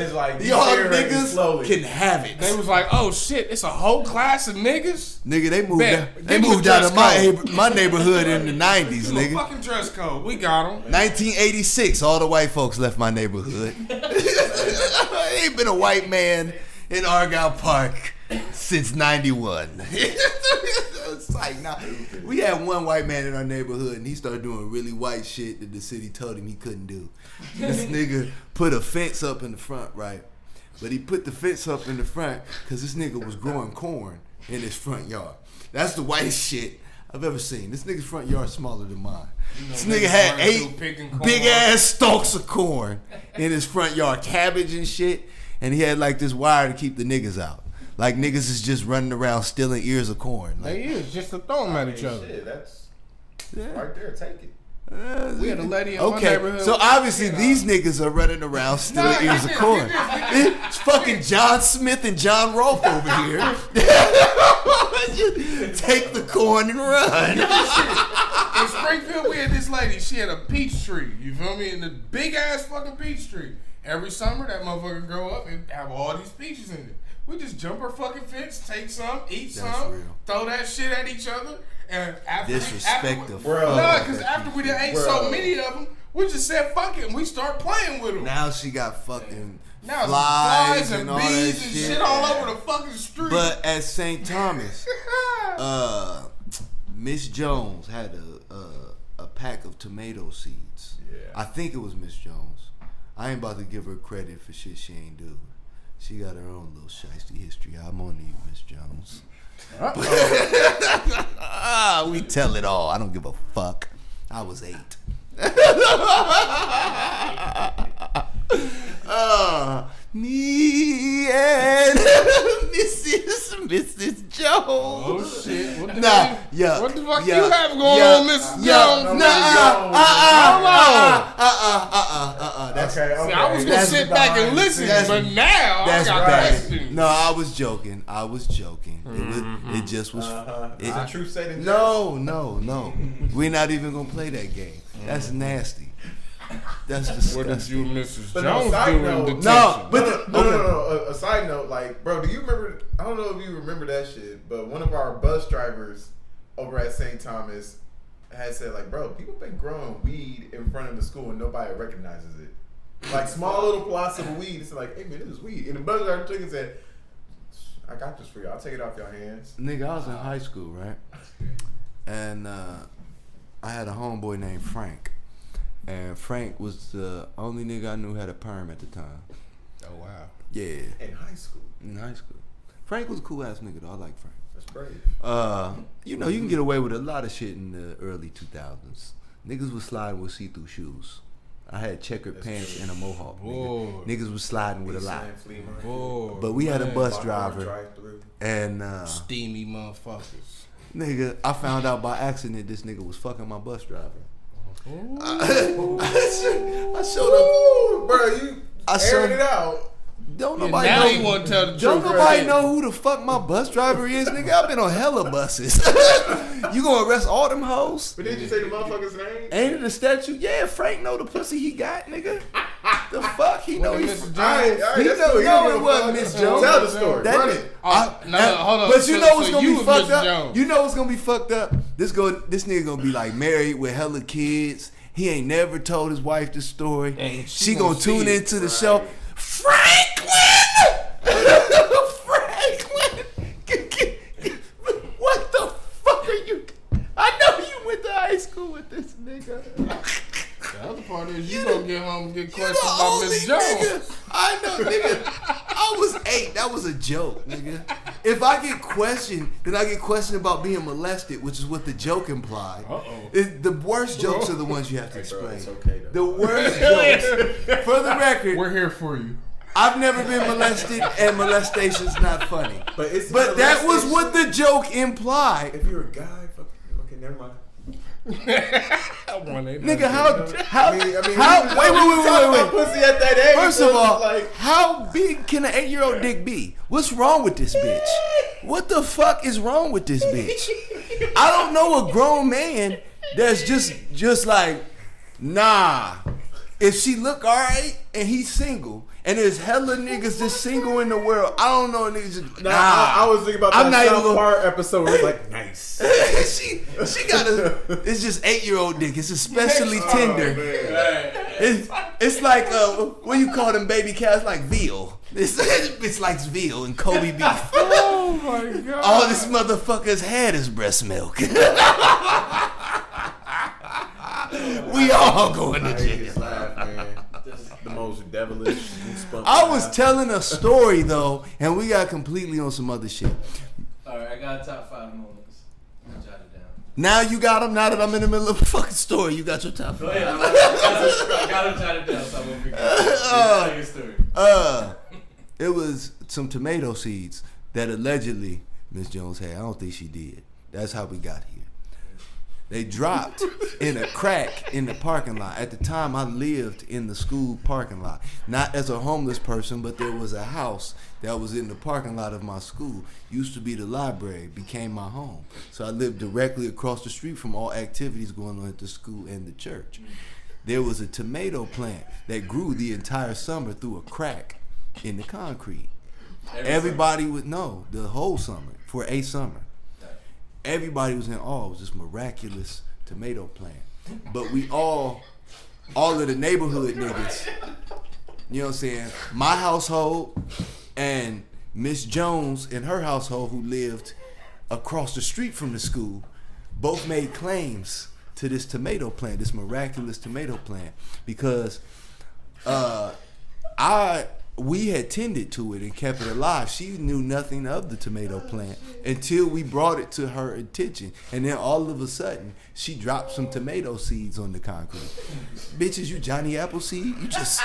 was like, y'all niggas can have it. They was like, oh shit, it's a whole class of niggas. Nigga, they moved. Bet. They moved out of my neighborhood in the '90s, Give 'em a nigga. fucking dress code. We got them. 1986, all the white folks left my neighborhood. Ain't been a white man in Argyle Park since '91. It's like, nah. We had one white man in our neighborhood, and he started doing really white shit that the city told him he couldn't do. This nigga put a fence up in the front, right? But he put the fence up in the front because this nigga was growing corn in his front yard. That's the whitest shit I've ever seen. This nigga's front yard smaller than mine. This nigga had 8 big ass stalks of corn in his front yard, cabbage and shit, and he had like this wire to keep the niggas out. Like niggas is just running around stealing ears of corn. Like, They is just to throw them at each other. Shit, that's right there. Take it. We had a lady in my neighborhood. So obviously these niggas are running around stealing ears of corn. It's fucking John Smith and John Rolfe over here. Take the corn and run. In Springfield, we had this lady. She had a peach tree. You feel me? And the big ass fucking peach tree. Every summer, that motherfucker grow up and have all these peaches in it. We just jump her fucking fence, take some, eat some, real. throw that shit at each other, and after Disrespect the because after we done ate so many of them, we just said fuck it and we start playing with them. Now she got fucking Now flies and all bees that and shit all over the fucking street. But at St. Thomas, Miss Jones had a pack of tomato seeds. Yeah. I think it was Miss Jones. I ain't about to give her credit for shit she ain't do. She got her own little shiesty history. I'm on you, Miss Jones. We tell it all. I don't give a fuck. I was 8. Me and Mrs. Jones. Oh shit! What the Nah, hell? yeah. What the fuck yeah, you have going yeah, on, Mrs. yeah, Jones? That's Okay, See, I was gonna That's sit back and listen, that's- but now I that's got bad. questions. No, I was joking. It just was. Is the truth said in No. We're not even gonna play that game. That's nasty. That's What did disgusting. you and Mrs. But no, Jones side do in note- detention? No, but No. A side note, like, bro, do you remember? I don't know if you remember that shit, but one of our bus drivers over at St. Thomas had said, like, bro, people been growing weed in front of the school and nobody recognizes it. Like small little plots of weed. It's like, hey man, this is weed. And the bus driver took it and said, I got this for you. I'll take it off your hands. Nigga, I was in high school, right? And I had a homeboy named Frank. And Frank was the only nigga I knew had a perm at the time. Oh wow. Yeah, In high school. in high school. Frank was a cool ass nigga though. I like Frank. That's brave. You know, you can get away with a lot of shit in the early 2000s. Niggas was sliding with see-through shoes. I had checkered pants and a mohawk. Nigga. Niggas was sliding with a lot. But we had a bus driver, and Steamy motherfuckers. nigga, I found out by accident this nigga was fucking my bus driver. I showed up. Bro, you aired it out. Don't Yeah, nobody now know. you want to tell the Don't truth. nobody right? know who the fuck my bus driver is, nigga. I've been on hella buses. You gonna arrest all them hoes? But did you say the motherfucker's name? Ain't it a statue? Yeah, Frank know the pussy he got, nigga. The fuck he know he. Mr. Jones? All right, He that's know, cool. You no, don't it give a wasn't fuck. Miss Jones. Tell the story. That Run nigga- it. Hold on. But you know what's gonna you be was fucked Mr. up? Jones. You know what's gonna be fucked up? This nigga gonna be like married with hella kids. He ain't never told his wife the story. Hey, she gonna tune see it. into the show. Franklin! Franklin! What the fuck are you? I know you went to high school with this nigga. The other part is you gonna get home and get You questioned the by only Miss Jones. nigga I know, nigga. I was 8. That was a joke, nigga. If I get questioned, then I get questioned about being molested, which is what the joke implied. The worst jokes are the ones you have to explain. It's okay, though. The worst jokes. For the record, We're here for you. I've never been molested, and molestation's not funny. But that was what the joke implied. If you're a guy, fuck. Okay, never mind. Nigga, how? I mean, Wait. Pussy at that age. First so of all, it's like, how big can an 8-year-old dick be? What's wrong with this bitch? What the fuck is wrong with this bitch? I don't know a grown man that's just like, nah. If she look alright and he's single, and there's hella niggas that's single in the world, I don't know niggas just, nah. I was thinking about I'm that not even South gonna- Park episode where it's like, nice. she got it's just 8-year-old dick. It's especially tender. It's like what you call them baby cats, like veal. It's like veal and Kobe beef. Oh my god. All this motherfucker's had is breast milk. We all going to jail. Just laugh, man. The most devilish. I was telling a story though, and we got completely on some other shit. Alright, I got a top 5 moments. I'm gonna jot it down. Now you got them. Now that I'm in the middle of a fucking story, you got your top Go 5. ahead. I gotta jot it down so I won't forget. Tell your story. It was some tomato seeds that allegedly Miss Jones had. I don't think she did. That's how we got here. They dropped in a crack in the parking lot. At the time, I lived in the school parking lot. Not as a homeless person, but there was a house that was in the parking lot of my school. Used to be the library, became my home. So I lived directly across the street from all activities going on at the school and the church. There was a tomato plant that grew the entire summer through a crack in the concrete. Everybody would know the whole summer, for a summer. Everybody was in awe. It was this miraculous tomato plant. But we all of the neighborhood niggas, you know what I'm saying? My household and Miss Jones and her household, who lived across the street from the school, both made claims to this tomato plant, this miraculous tomato plant, because we had tended to it and kept it alive. She knew nothing of the tomato plant until we brought it to her attention. And then all of a sudden, she dropped some tomato seeds on the concrete. Bitches, you Johnny Appleseed? You just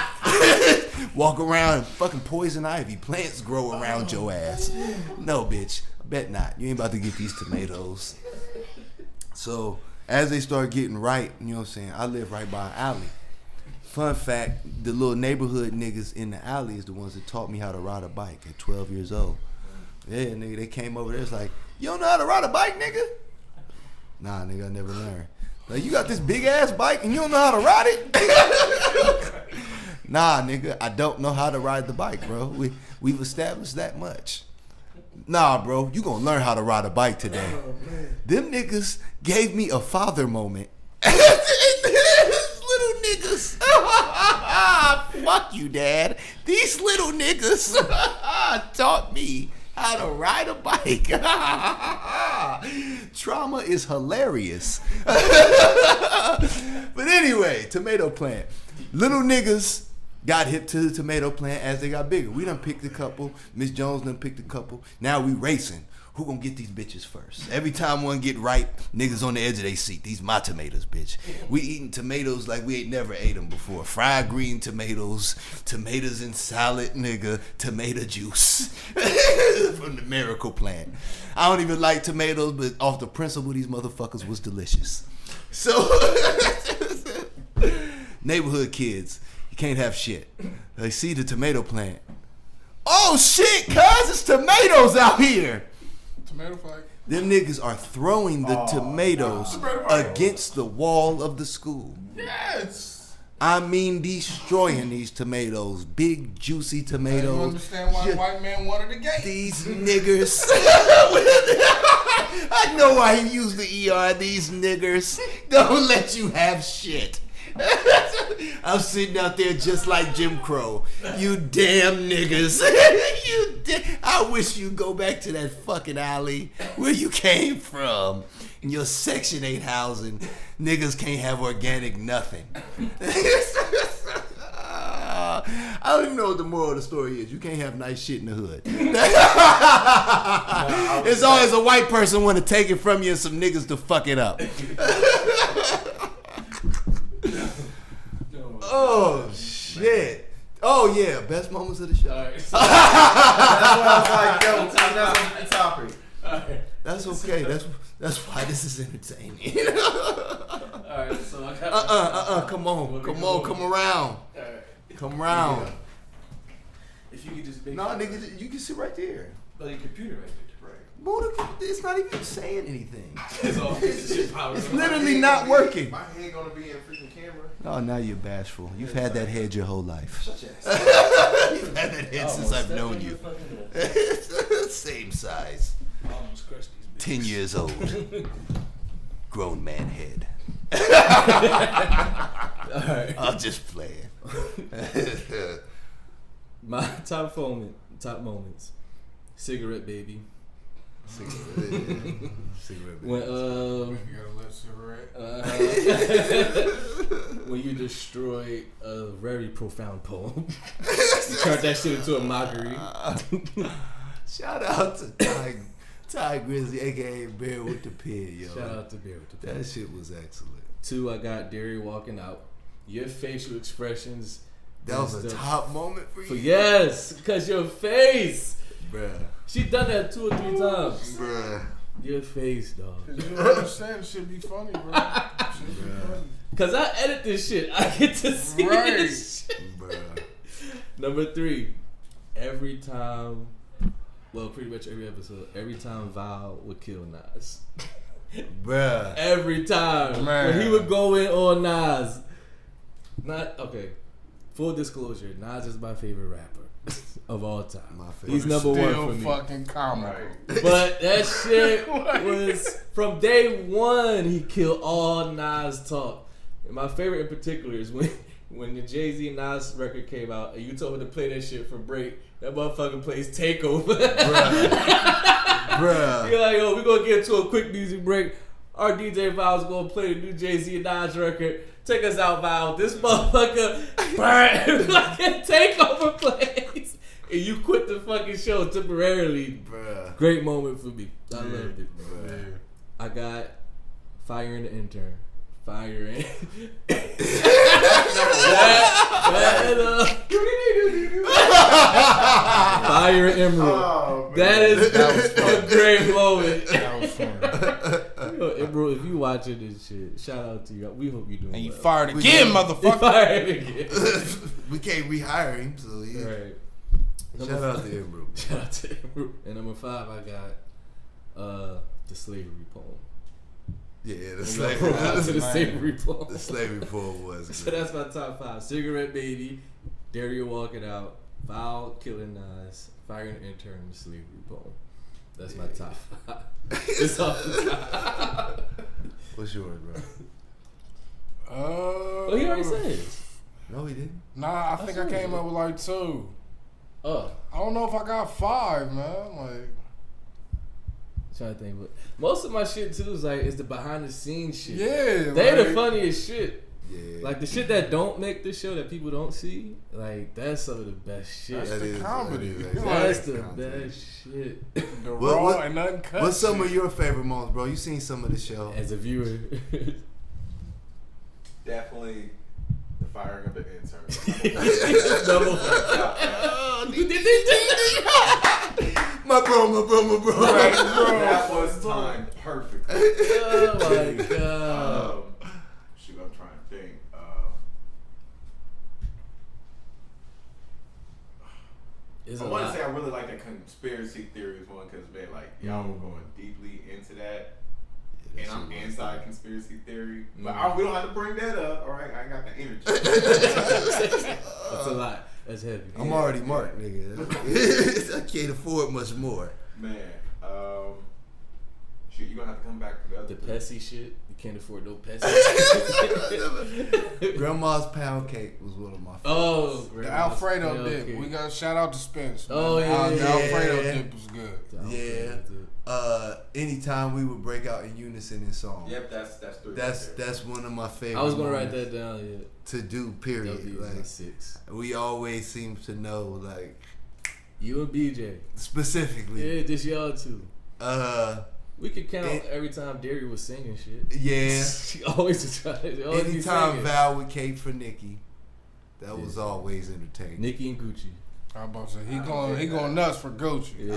walk around and fucking poison ivy. Plants grow around your ass. No, bitch. Bet not. You ain't about to get these tomatoes. So as they start getting ripe, you know what I'm saying, I live right by an alley. Fun fact, the little neighborhood niggas in the alley is the ones that taught me how to ride a bike at 12 years old. Yeah, nigga, they came over there, it's like, you don't know how to ride a bike, nigga? Nah, nigga, I never learned. Like, you got this big ass bike and you don't know how to ride it? Nah, nigga, I don't know how to ride the bike, bro. We've established that much. Nah, bro, you gonna learn how to ride a bike today. Them niggas gave me a father moment. Little niggas. Fuck you, Dad. These little niggas taught me how to ride a bike. Trauma is hilarious. But anyway, tomato plant. Little niggas got hip to the tomato plant as they got bigger. We done picked a couple. Miss Jones done picked a couple. Now we racing. Who gonna get these bitches first? Every time one get ripe, niggas on the edge of their seat. These my tomatoes, bitch. We eating tomatoes like we ain't never ate them before. Fried green tomatoes, tomatoes in salad, nigga, tomato juice from the miracle plant. I don't even like tomatoes, but off the principle, these motherfuckers was delicious. So, neighborhood kids, you can't have shit. They see the tomato plant. Oh shit, cuz it's tomatoes out here. Tomato fight. Them niggas are throwing the tomatoes against the wall of the school. Yes. I mean, destroying these tomatoes. Big, juicy tomatoes. I don't understand why the white man wanted the gate. These niggers. I know why he used the ER. These niggers don't let you have shit. I'm sitting out there just like Jim Crow. You damn niggas. I wish you'd go back to that fucking alley where you came from. In your Section 8 housing, niggas can't have organic nothing. I don't even know what the moral of the story is. You can't have nice shit in the hood. It's always a white person want to take it from you and some niggas to fuck it up. Oh shit! Oh yeah, best moments of the show. All right. So, That's why I was like, yo, that's on the topic. all right. That's okay. That's why this is entertaining. All right. So I got. Come on, come around, All right. come around. If you could just make. No, nigga, you can sit right there. Oh, your computer right there. Bro, it's not even saying anything. It's all this shit power. It's literally not working. My head gonna be in a freaking camera. Oh, now you're bashful. You've had that head your whole life. Shut your ass. You've had that head since I've known you. Same size. I almost crushed these 10 years old. Grown man head. Alright. I'll just play it. My top moments. Cigarette baby. Cigarette. When You gotta let cigarette. when you destroyed a very profound poem. You turned that shit into a mockery. Shout out to Ty Grizzly, aka Bear with the Pen, yo. Shout out to Bear with the Pen. That shit was excellent. 2, I got Derry walking out. Your facial expressions. That was a top moment for you? Yes, because your face. Bruh. She done that 2 or 3 times. Bruh. Your face, dog. Cause you don't understand, it should be funny, bro. Should be funny. Cause I edit this shit. I get to see this shit. Bruh. Number 3, every time, well, pretty much every episode, every time Val would kill Nas. Bruh. Every time. Man. When he would go in on Nas. Okay. Full disclosure, Nas is my favorite rapper of all time. My favorite. He's number Still 1 for me. fucking comical. But that shit was from day 1. He killed all Nas talk. And my favorite in particular is when the Jay-Z Nas record came out and you told him to play that shit for break. That motherfucker plays Takeover. Bruh. You're like, yo, we're gonna get to a quick music break. Our DJ Val's gonna play the new Jay-Z and Nas record. Take us out, Val. This motherfucker fucking Takeover plays. And you quit the fucking show temporarily. Bruh. Great moment for me. I loved it. Bruh. I got Fire in the Intern. Fire in. Fire Emerald. Oh, man. That is a great moment. That was funny. Yo, bro, if you watching this shit, shout out to you. We hope you doing And you well. fired again, You motherfucker. fired again. We can't rehire him, so yeah. Right. Shout out to him, bro. Shout out to him. And number 5, I got the slavery poem. Yeah, the Shout out to slavery. the slavery poem. The slavery poem was So good. that's my top 5. Cigarette Baby, Dario Walking Out, Foul Killing Nas, Firing an Intern, the slavery poem. That's my top 5. It's off the top. What's yours, bro? Oh, he already said it. No, he didn't. Nah, I think I came up with like 2. Oh, I don't know if I got 5, man. Like, trying to think, but most of my shit too is like the behind the scenes shit. yeah, They like, the funniest shit. Yeah. Like the shit that don't make the show that people don't see. Like that's some of the best shit. That's That the is- comedy. that is That's actually That's the content. best shit. the What- raw what- and uncut. What's some of shit. your favorite moments, bro? You seen some of the show. As a viewer, Definitely the firing of the intern. double. My bro. That was timed perfectly. Oh my god. Shoot, I'm trying to think. It's I a want to lot. say I really like the conspiracy theories one because man, like y'all were going deeply into that, and I'm anti conspiracy theory, but we don't have to bring that up. All right, I ain't got the energy. That's a lot. That's heavy. I'm already marked, nigga. I can't afford much more. Man, shoot, you gonna have to come back to the other. The Pessy shit. You can't afford no Pessy. Grandma's pound cake was one of my favorites. Oh, The Alfredo yeah, dip. okay. We got to shout out to Spence. man. Oh, yeah, The yeah, Alfredo yeah. dip was good. Yeah. Anytime we would break out in unison in song. Yep, that's 3. That's one of my favorite. I was gonna write moments that down. Yeah. to do. That'll Period. be my Like 6. we always seem to know, like You and BJ. specifically. Yeah, just y'all two. We could count It- every time Derry was singing shit. Yeah. She always was trying. Anytime Val would cape for Nikki, that was always entertaining. Nikki and Gucci. I was about to say, he going nuts for Gucci. Yeah,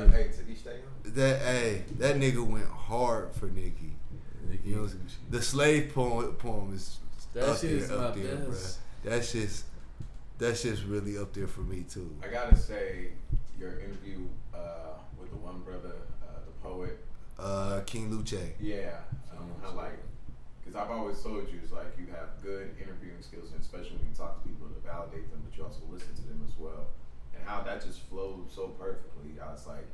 Hey, to each day. That nigga went hard for Nikki. Nikki You know, and Gucci. the slave poem is That up shit is there, my up there, best. bruh. That's just really up there for me too. I gotta say, your interview with the one brother, the poet. King Luce. Yeah, I like, because I've always told you, it's like you have good interviewing skills, and especially when you talk to people to validate them, but you also listen to them as well. And how that just flowed so perfectly. I was like,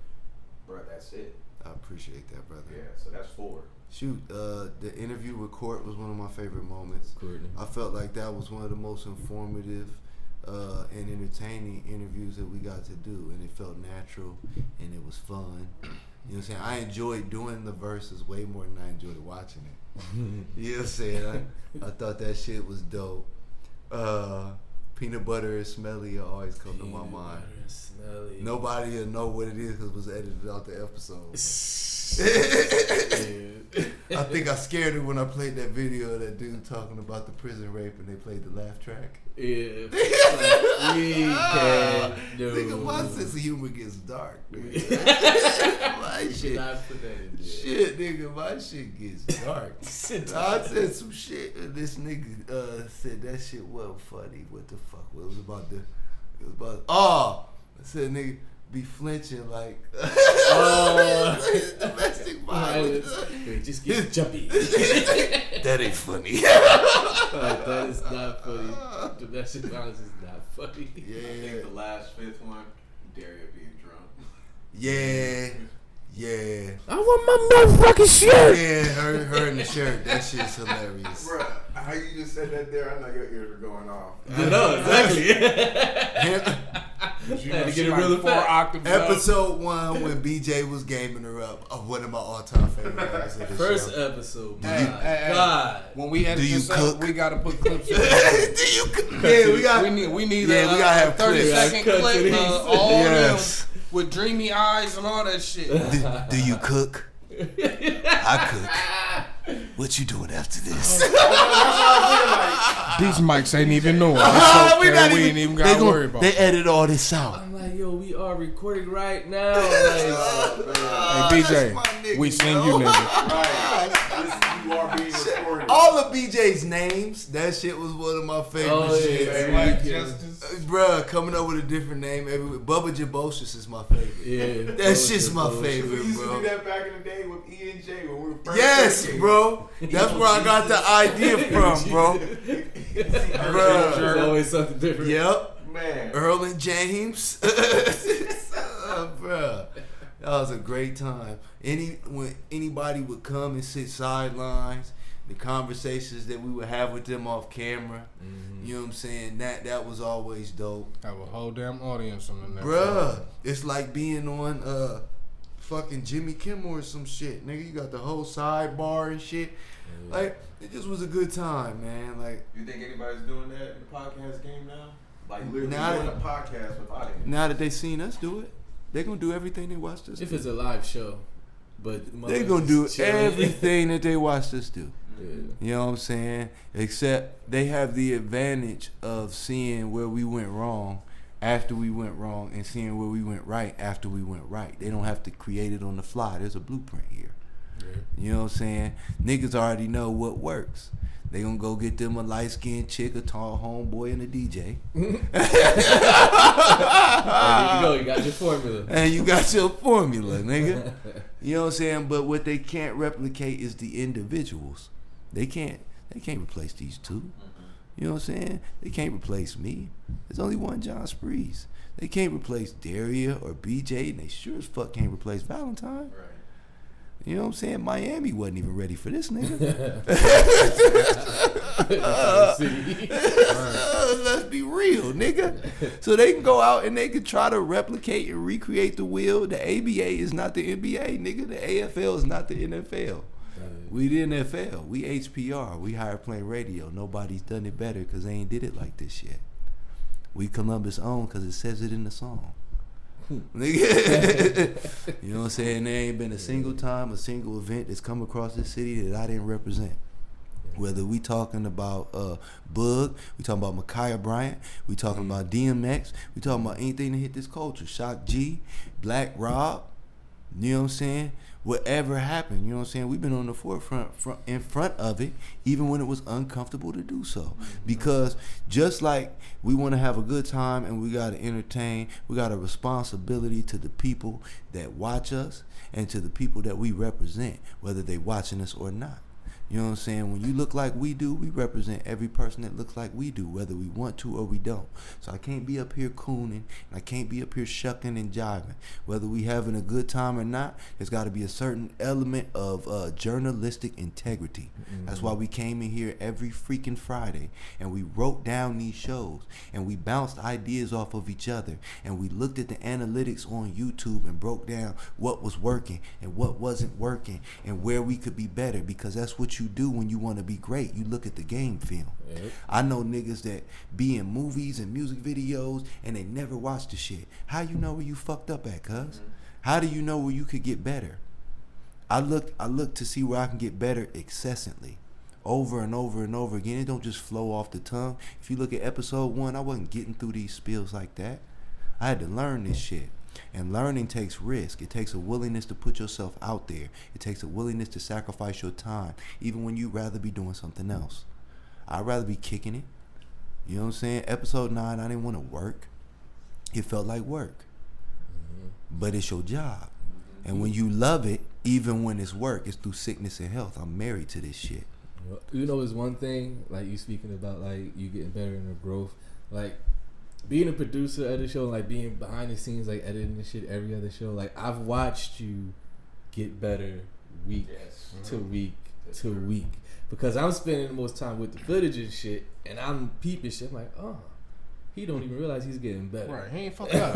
bro, that's it. I appreciate that, brother. Yeah, so that's 4. Shoot, the interview with Court was one of my favorite moments. Courtney. I felt like that was one of the most informative and entertaining interviews that we got to do, and it felt natural and it was fun. You know what I'm saying? I enjoyed doing the verses way more than I enjoyed watching it. You know what I'm saying? I thought that shit was dope. Peanut butter and smelly always come to my mind. Smelly. Nobody will know what it is because it was edited out the episode. I think I scared her when I played that video of that dude talking about the prison rape and they played the laugh track. Yeah. Like, we can do. Nigga, my sense of humor gets dark, nigga. My You should shit. not put that in there. Shit, nigga, my shit gets dark. I said some shit and this nigga said that shit wasn't funny. What the fuck? It was about I said nigga be flinching like domestic violence. Wait, just get jumpy. That ain't funny. Like, that is not funny. Domestic violence is not funny. I Yeah. think the last 5th one, Daria being drunk. Yeah. I want my motherfucking shirt. Yeah, her in the shirt. That shit's hilarious. Bruh, how you just said that there? I know your ears were going off. No, exactly. You Had to she get it like real 4 fast. octaves up. Episode 1 when BJ was gaming her up. One of my all-time favorite episodes of the First show. episode. Hey, My hey, God. When we edit Do you this cook? up, we gotta put clips in. Do you? Yeah, we got. we need Yeah, we gotta have 30-second clips. clip Cut to of these. all Yes. them with dreamy eyes and all that shit. Do you cook? I cook. What you doing after this? These mics ain't even knowing. We We ain't even gotta worry about They it. edit all this out. I'm like, yo, we are are recording right now. Like, Hey, BJ, my nigga, we seen yo. you, nigga. Right. You are being recorded. All of BJ's names, that shit was one of my favorite Oh, shit. yeah. Like Justice. Bruh, coming up with a different name every Bubba Jabocious is my favorite. yeah, That shit's my We favorite, used to bro. do that back in the day with E and J when we were first. Yes, dating. bro. That's where I got the idea from, bro. There's Bruh. always something different. Yep. Man. Earl and James. Bruh. That was a great time. When anybody would come and sit sidelines, the conversations that we would have with them off camera, you know what I'm saying? That was always dope. Have a whole damn audience on the next Bruh, one. it's like being on fucking Jimmy Kimmel or some shit. Nigga, you got the whole sidebar and shit. Like, it just was a good time, man. Like, You think anybody's doing that in the podcast game now? Like literally Now- doing a podcast with audience. now that they seen us do it, they gonna do everything they watched us If do. it's a live show, but They gonna do motherfuckers chilling. everything that they watched us do. Yeah. You know what I'm saying? Except they have the advantage of seeing where we went wrong after we went wrong and seeing where we went right after we went right. They don't have to create it on the fly. There's a blueprint here. You know what I'm saying? Niggas already know what works. They gonna go get them a light-skinned chick, a tall homeboy, and a DJ. There you go. You got your formula. And you got your formula, nigga. You know what I'm saying? But what they can't replicate is the individuals. They can't replace these two. You know what I'm saying? They can't replace me. There's only one John Sprees. They can't replace Daria or BJ, and they sure as fuck can't replace Valentine. Right. You know what I'm saying? Miami wasn't even ready for this nigga. Let's be real, nigga. So they can go out and they can try to replicate and recreate the wheel. The ABA is not the NBA, nigga. The AFL is not the NFL. We the NFL. We HPR. We higher plane radio. Nobody's done it better because they ain't did it like this yet. We Columbus own because it says it in the song. Nigga. You know what I'm saying? There ain't been a single time, a single event that's come across this city that I didn't represent. Whether we talking about Bug, we talking about Ma'Khia Bryant, we talking about DMX, we talking about anything that hit this culture. Shock G, Black Rob, you know what I'm saying? Whatever happened, you know what I'm saying? We've been on the forefront in front of it, even when it was uncomfortable to do so. Because just like we want to have a good time and we got to entertain, we got a responsibility to the people that watch us and to the people that we represent, whether they watching us or not. You know what I'm saying? When you look like we do, we represent every person that looks like we do, whether we want to or we don't. So I can't be up here cooning, and I can't be up here shucking and jiving. Whether we having a good time or not, there's got to be a certain element of journalistic integrity. That's why we came in here every freaking Friday, and we wrote down these shows, and we bounced ideas off of each other, and we looked at the analytics on YouTube and broke down what was working and what wasn't working and where we could be better, because that's what you do when you want to be great. You look at the game film. Yep. I know niggas that be in movies and music videos and they never watch the shit. How you know where you fucked up at, cuz? How do you know where you could get better? I look to see where I can get better incessantly, over and over and over again. It don't just flow off the tongue. If you look at episode 1, I wasn't getting through these spills like that. I had to learn this shit. And learning takes risk. It takes a willingness to put yourself out there. It takes a willingness to sacrifice your time, even when you'd rather be doing something else. I'd rather be kicking it. You know what I'm saying? Episode 9, I didn't want to work. It felt like work. But it's your job. And when you love it, even when it's work, it's through sickness and health. I'm married to this shit. You know, it's one thing, like you speaking about, like you getting better in the growth, like being a producer of the show, like being behind the scenes, like editing the shit every other show. Like I've watched you get better week to week to week, because I'm spending the most time with the footage and shit, and I'm peeping shit. I'm like, oh, he don't even realize he's getting better. Right, he ain't fucking up.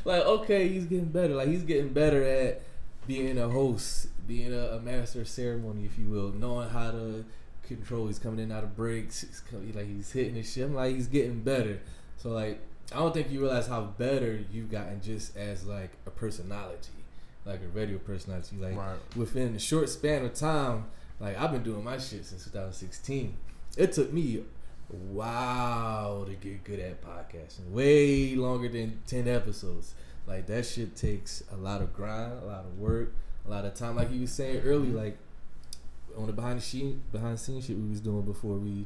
Like, okay, he's getting better. Like he's getting better at being a host, being a master of ceremony, if you will, knowing how to control. He's coming in out of breaks. He's hitting his shit. I'm like, he's getting better. So like, I don't think you realize how better you've gotten just as like a personality, like a radio personality. Like within a short span of time, like I've been doing my shit since 2016. It took me a while to get good at podcasting, way longer than 10 episodes. Like that shit takes a lot of grind, a lot of work, a lot of time. Like you was saying early, like on the behind the scenes shit we was doing before we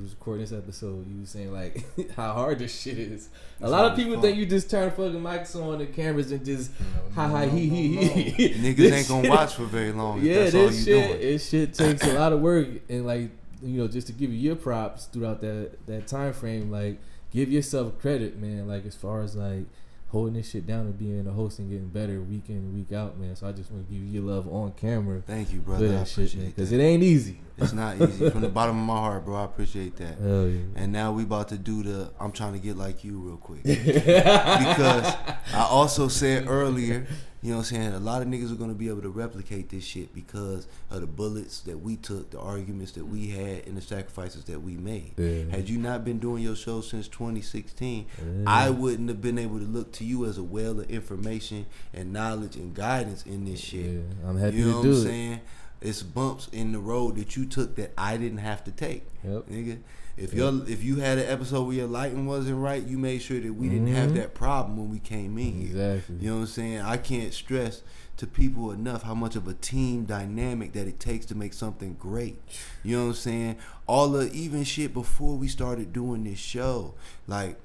was recording this episode, you was saying like how hard this shit is. A lot of people think you just turn fucking mics on the cameras and just he. Niggas ain't gonna watch for very long. Yeah, if that's all this you shit, doing. this shit takes a lot of work, and like just to give you your props throughout that time frame, like give yourself credit, man. Like as far as like holding this shit down and being a host and getting better week in and week out, man. So I just want to give you your love on camera. Thank you, brother. I appreciate that. Because it ain't easy. It's not easy. From the bottom of my heart, bro. I appreciate that. Hell yeah. And now we about to do I'm trying to get like you real quick. Because I also said earlier, you know what I'm saying, a lot of niggas are going to be able to replicate this shit because of the bullets that we took, the arguments that we had, and the sacrifices that we made. Yeah. Had you not been doing your show since 2016, I wouldn't have been able to look to you as a well of information and knowledge and guidance in this shit. Yeah, I'm happy you know to do what I'm it. saying? It's bumps in the road that you took that I didn't have to take. Yep. Nigga. If you had an episode where your lighting wasn't right, you made sure that we didn't have that problem when we came in here. Exactly. You know what I'm saying? I can't stress to people enough how much of a team dynamic that it takes to make something great. You know what I'm saying? All the even shit before we started doing this show, like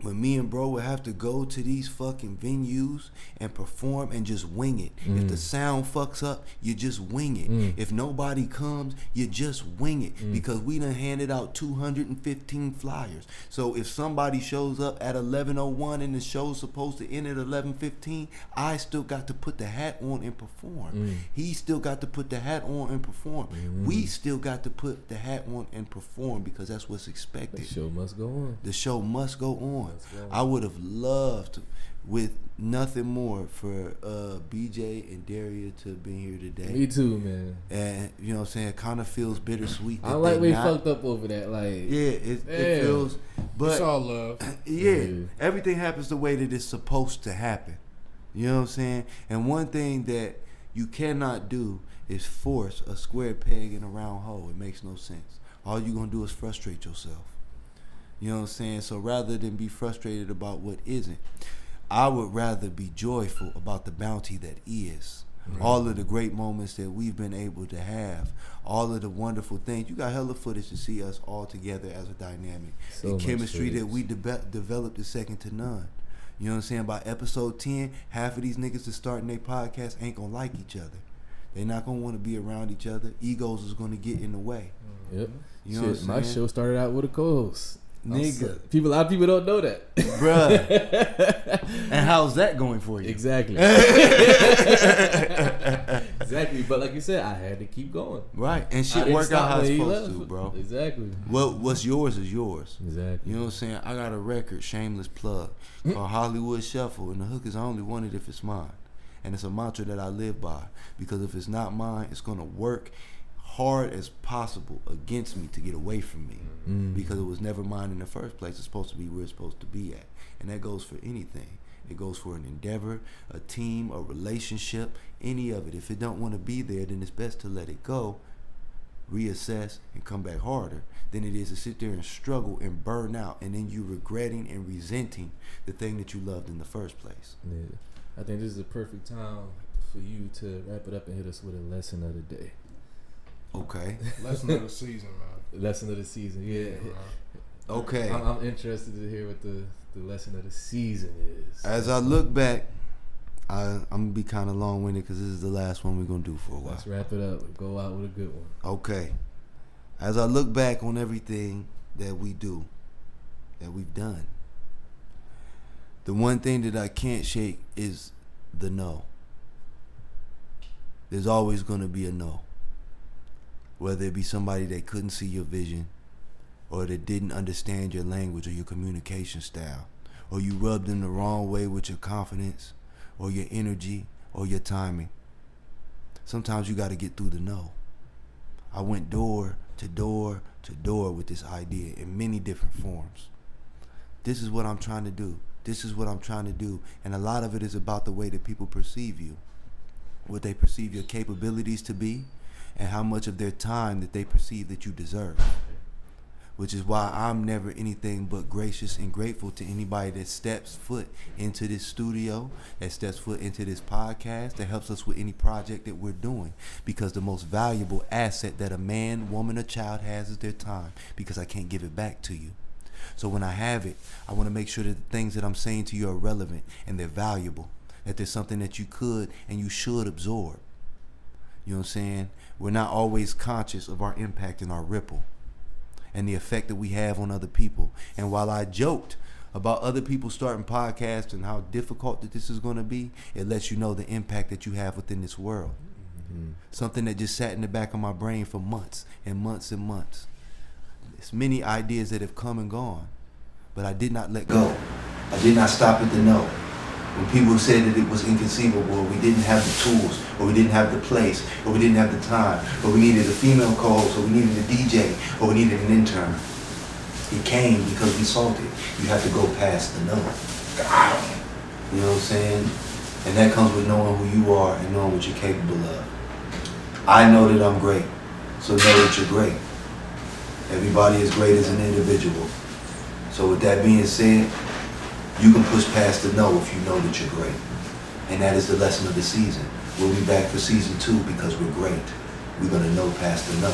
when me and bro would have to go to these fucking venues and perform and just wing it. If the sound fucks up, you just wing it. If nobody comes, you just wing it. Because we done handed out 215 flyers. So if somebody shows up at 11:01 and the show's supposed to end at 11:15, I still got to put the hat on and perform. He still got to put the hat on and perform. We still got to put the hat on and perform because that's what's expected. The show must go on. The show must go on. I would have loved, with nothing more, for BJ and Daria to have been here today. Me too, man. And you know what I'm saying, it kind of feels bittersweet. I like we fucked up over that. Like, it feels, but It's all love. yeah, everything happens the way that it's supposed to happen. You know what I'm saying? And one thing that you cannot do is force a square peg in a round hole. It makes no sense. All you're gonna do is frustrate yourself. You know what I'm saying? So rather than be frustrated about what isn't, I would rather be joyful about the bounty that is. Right. All of the great moments that we've been able to have, all of the wonderful things. You got hella footage to see us all together as a dynamic. The chemistry that we developed is second to none. You know what I'm saying? By episode 10, half of these niggas that starting their podcast ain't gonna like each other. They're not gonna want to be around each other. Egos is gonna get in the way. Yep. You know what I'm saying? My show started out with a co-host. Nigga. A lot of people don't know that. Bruh. And how's that going for you? Exactly. Exactly. But like you said, I had to keep going. Right. And shit work out how it's supposed to, bro. Exactly. Well, what's yours is yours. Exactly. You know what I'm saying? I got a record, shameless plug, called Hollywood Shuffle, and the hook is I only want it if it's mine. And it's a mantra that I live by. Because if it's not mine, it's going to work hard as possible against me to get away from me, because it was never mine in the first place. It's supposed to be where it's supposed to be at, and that goes for anything. It goes for an endeavor, a team, a relationship, any of it. If it don't want to be there, then it's best to let it go, reassess, and come back harder than it is to sit there and struggle and burn out, and then you regretting and resenting the thing that you loved in the first place. Yeah. I think this is a perfect time for you to wrap it up and hit us with a lesson of the day. Okay. Lesson of the season, man. Lesson of the season, yeah. Okay. I'm interested to hear what the lesson of the season is. As I look back, I'm going to be kind of long-winded because this is the last one we're going to do for a while. Let's wrap it up. Go out with a good one. Okay. As I look back on everything that we do, that we've done, the one thing that I can't shake is the no. There's always going to be a no. Whether it be somebody that couldn't see your vision, or that didn't understand your language or your communication style, or you rubbed them the wrong way with your confidence, or your energy, or your timing. Sometimes you got to get through the no. I went door to door to door with this idea in many different forms. This is what I'm trying to do. This is what I'm trying to do. And a lot of it is about the way that people perceive you, what they perceive your capabilities to be, and how much of their time that they perceive that you deserve. which is why I'm never anything but gracious and grateful to anybody that steps foot into this studio, that steps foot into this podcast, that helps us with any project that we're doing. Because the most valuable asset that a man, woman, or child has is their time, because I can't give it back to you. So when I have it, I want to make sure that the things that I'm saying to you are relevant and they're valuable, that there's something that you could and you should absorb. You know what I'm saying? We're not always conscious of our impact and our ripple and the effect that we have on other people. And while I joked about other people starting podcasts and how difficult that this is going to be, it lets you know the impact that you have within this world. Mm-hmm. Something that just sat in the back of my brain for months and months and months. There's many ideas that have come and gone, but I did not let go. I did not stop at the no. When people said that it was inconceivable, or we didn't have the tools, or we didn't have the place, or we didn't have the time, or we needed a female co-host, or we needed a DJ, or we needed an intern. It came because we saw it. You have to go past the no. You know what I'm saying? And that comes with knowing who you are and knowing what you're capable of. I know that I'm great, so know that you're great. Everybody is great as an individual. So with that being said, you can push past the no if you know that you're great. And that is the lesson of the season. We'll be back for season 2 because we're great. We're going to know past the no.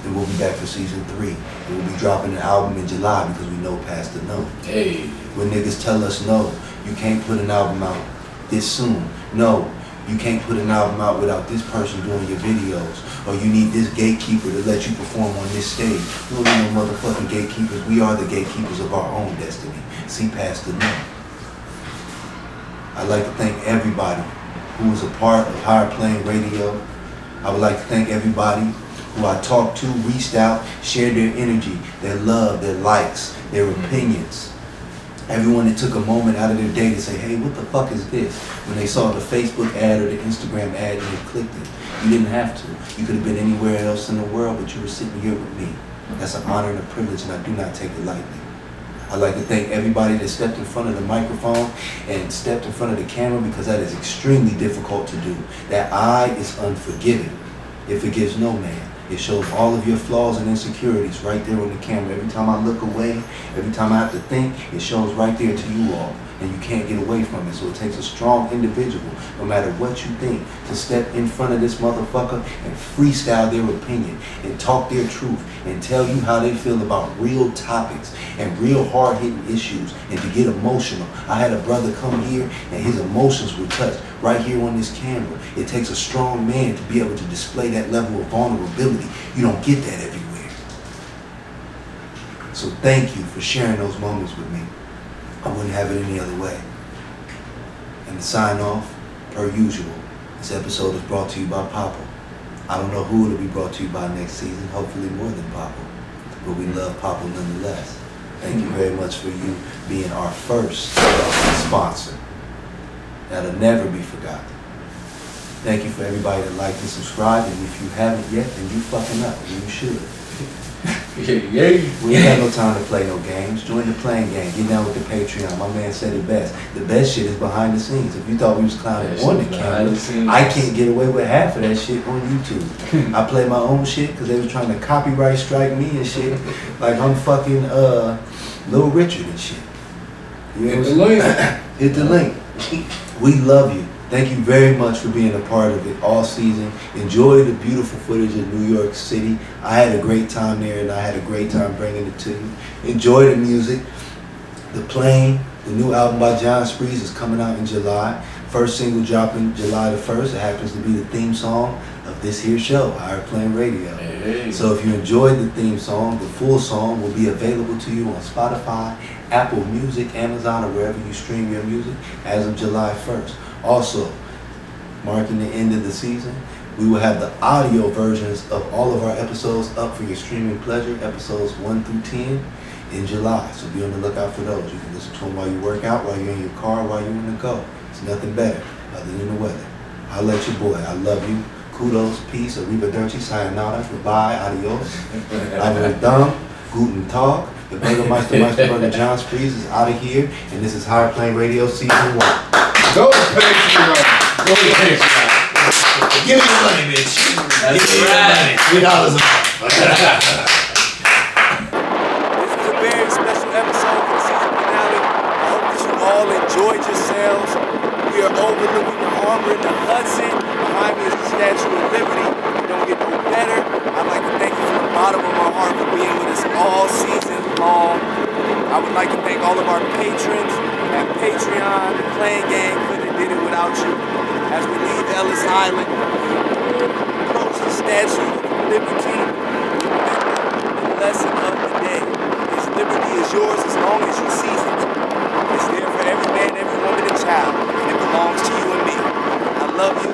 Then we'll be back for season 3. And we'll be dropping an album in July because we know past the no. Hey. When niggas tell us no, you can't put an album out this soon. No, you can't put an album out without this person doing your videos. Or you need this gatekeeper to let you perform on this stage. We don't need no motherfucking gatekeepers. We are the gatekeepers of our own destiny. See past the no. I'd like to thank everybody who was a part of Higher Plane Radio. I would like to thank everybody who I talked to, reached out, shared their energy, their love, their likes, their opinions. Everyone that took a moment out of their day to say, hey, what the fuck is this? When they saw the Facebook ad or the Instagram ad and they clicked it. You didn't have to. You could have been anywhere else in the world, but you were sitting here with me. That's an honor and a privilege, and I do not take it lightly. I'd like to thank everybody that stepped in front of the microphone and stepped in front of the camera, because that is extremely difficult to do. That eye is unforgiving. It forgives no man. It shows all of your flaws and insecurities right there on the camera. Every time I look away, every time I have to think, it shows right there to you all. And you can't get away from it. So it takes a strong individual, no matter what you think, to step in front of this motherfucker and freestyle their opinion and talk their truth and tell you how they feel about real topics and real hard-hitting issues, and to get emotional. I had a brother come here and his emotions were touched right here on this camera. It takes a strong man to be able to display that level of vulnerability. You don't get that everywhere. So thank you for sharing those moments with me. I wouldn't have it any other way. And to sign off, per usual, this episode is brought to you by Papa. I don't know who it'll be brought to you by next season, hopefully more than Papa. But we love Papa nonetheless. Thank you very much for you being our first sponsor. That'll never be forgotten. Thank you for everybody that liked and subscribed, and if you haven't yet, then you fucking up, and you should. We ain't got no time to play no games. Join the playing game. Get down with the Patreon. My man said it best. The best shit is behind the scenes. If you thought we was clowning on the camera, I can't get away with half of that shit on YouTube. I play my own shit because they was trying to copyright strike me and shit. Like I'm fucking Lil Richard and shit. You know Hit the link. Hit the link. We love you. Thank you very much for being a part of it all season. Enjoy the beautiful footage of New York City. I had a great time there, and I had a great time bringing it to you. Enjoy the music. The Plane, the new album by John Sprees, is coming out in July. First single dropping July the 1st. It happens to be the theme song of this here show, Higher Plane Radio. Hey. So if you enjoyed the theme song, the full song will be available to you on Spotify, Apple Music, Amazon, or wherever you stream your music as of July 1st. Also, marking the end of the season, we will have the audio versions of all of our episodes up for your streaming pleasure, episodes 1 through 10 in July. So be on the lookout for those. You can listen to them while you work out, while you're in your car, while you're in the go. It's nothing better other than the weather. I'll let your boy. I love you. Kudos, peace, arrivederci, sayonara, goodbye, adios. Arrivederci, guten tag. The Burgermeister, Meisterburger John Sprees is out of here, and this is Higher Plane Radio Season 1. Go Patreon. Go Patreon. Give me the money, bitch. That's Give me right. the money. $3 a month. all season long. I would like to thank all of our patrons at Patreon, the Playing Game, couldn't have did it without you. As we leave Ellis Island, approach the Statue of Liberty, the lesson of the day is liberty is yours as long as you seize it. It's there for every man, every woman, and child, and it belongs to you and me. I love you.